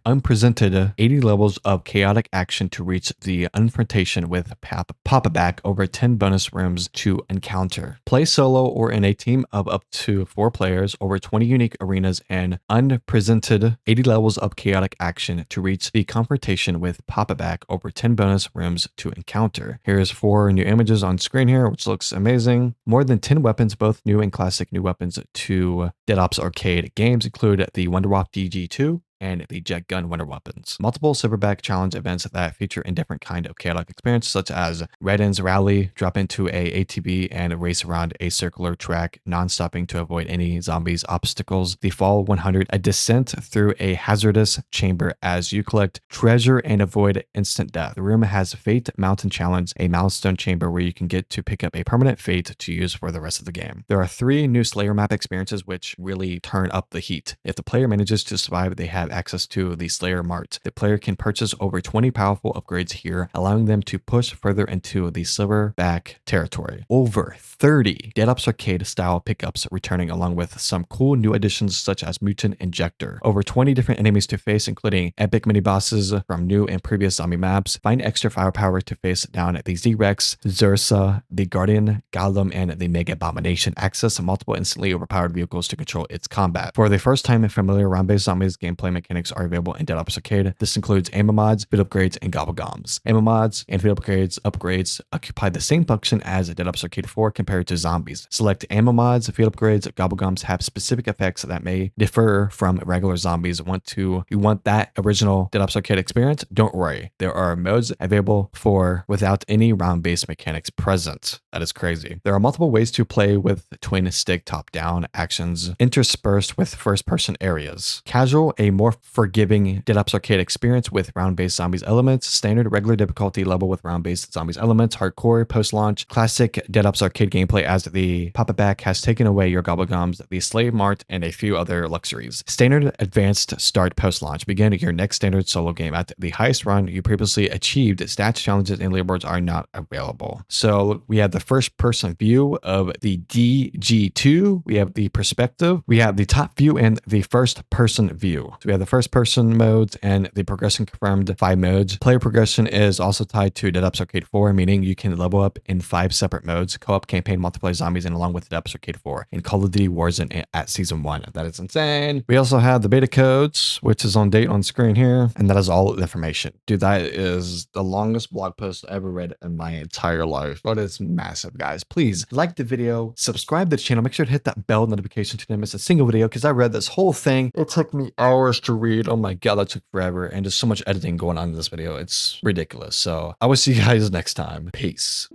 unprecedented 80 levels of chaotic action to reach the confrontation with Papa Back, over 10 bonus rooms to encounter. Play solo or in a team of up to 4 players, over 20 unique arenas, and unprecedented 80 levels of chaotic action to reach the confrontation with Papa Back, over 10 bonus rooms to encounter. Here's 4 new images on screen here, which looks amazing. More than 10 weapons, both new and classic new weapons to Dead Ops Arcade games include the Wonderwap DG2, and the Jet Gun Winter Weapons. Multiple Silverback Challenge events that feature a different kind of chaotic experience, such as Red Ends Rally, drop into a ATV and race around a circular track, non-stopping to avoid any zombies obstacles. The Fall 100, a descent through a hazardous chamber as you collect treasure and avoid instant death. The room has Fate Mountain Challenge, a milestone chamber where you can get to pick up a permanent fate to use for the rest of the game. There are 3 new Slayer map experiences which really turn up the heat. If the player manages to survive, they have access to the Slayer Mart. The player can purchase over 20 powerful upgrades here, allowing them to push further into the Silverback territory. Over 30 Dead Ops Arcade style pickups returning, along with some cool new additions such as Mutant Injector. Over 20 different enemies to face, including epic mini bosses from new and previous zombie maps. Find extra firepower to face down the Z-Rex, Zursa, the Guardian, Golem, and the Mega Abomination. Access multiple instantly overpowered vehicles to control its combat. For the first time in familiar round-based zombies gameplay mechanics are available in Dead Ops Arcade. This includes ammo mods, field upgrades, and Gobblegums. Ammo mods and field upgrades occupy the same function as Dead Ops Arcade 4 compared to zombies. Select ammo mods, field upgrades, Gobblegums have specific effects that may differ from regular zombies. You want that original Dead Ops Arcade experience? Don't worry. There are modes available for without any round-based mechanics present. That is crazy. There are multiple ways to play with twin stick top-down actions interspersed with first-person areas. Casual, a more forgiving Dead Ops Arcade experience with round-based zombies elements. Standard, regular difficulty level with round-based zombies elements. Hardcore, post-launch. Classic Dead Ops Arcade gameplay as the pop-it-back has taken away your Gobblegums, the Slave Mart, and a few other luxuries. Standard, advanced, start post-launch. Begin your next standard solo game at the highest run you previously achieved. Stats, challenges, and leaderboards are not available. So we have the first-person view of the DG2. We have the perspective. We have the top view and the first-person view. So we have the first-person modes and the progression confirmed 5 modes. Player progression is also tied to Dead Ops Arcade 4, meaning you can level up in 5 separate modes: co-op, campaign, multiplayer, zombies, and along with Dead Ops Arcade 4 in Call of Duty Warzone at Season 1. That is insane. We also have the beta codes, which is on date on screen here, and that is all the information. Dude, that is the longest blog post I ever read in my entire life, but it's massive, guys. Please like the video, subscribe to the channel, make sure to hit that bell notification to never miss a single video, because I read this whole thing. It took me hours to read. Oh my god, that took forever, and there's so much editing going on in this video. It's ridiculous. So I will see you guys next time. Peace.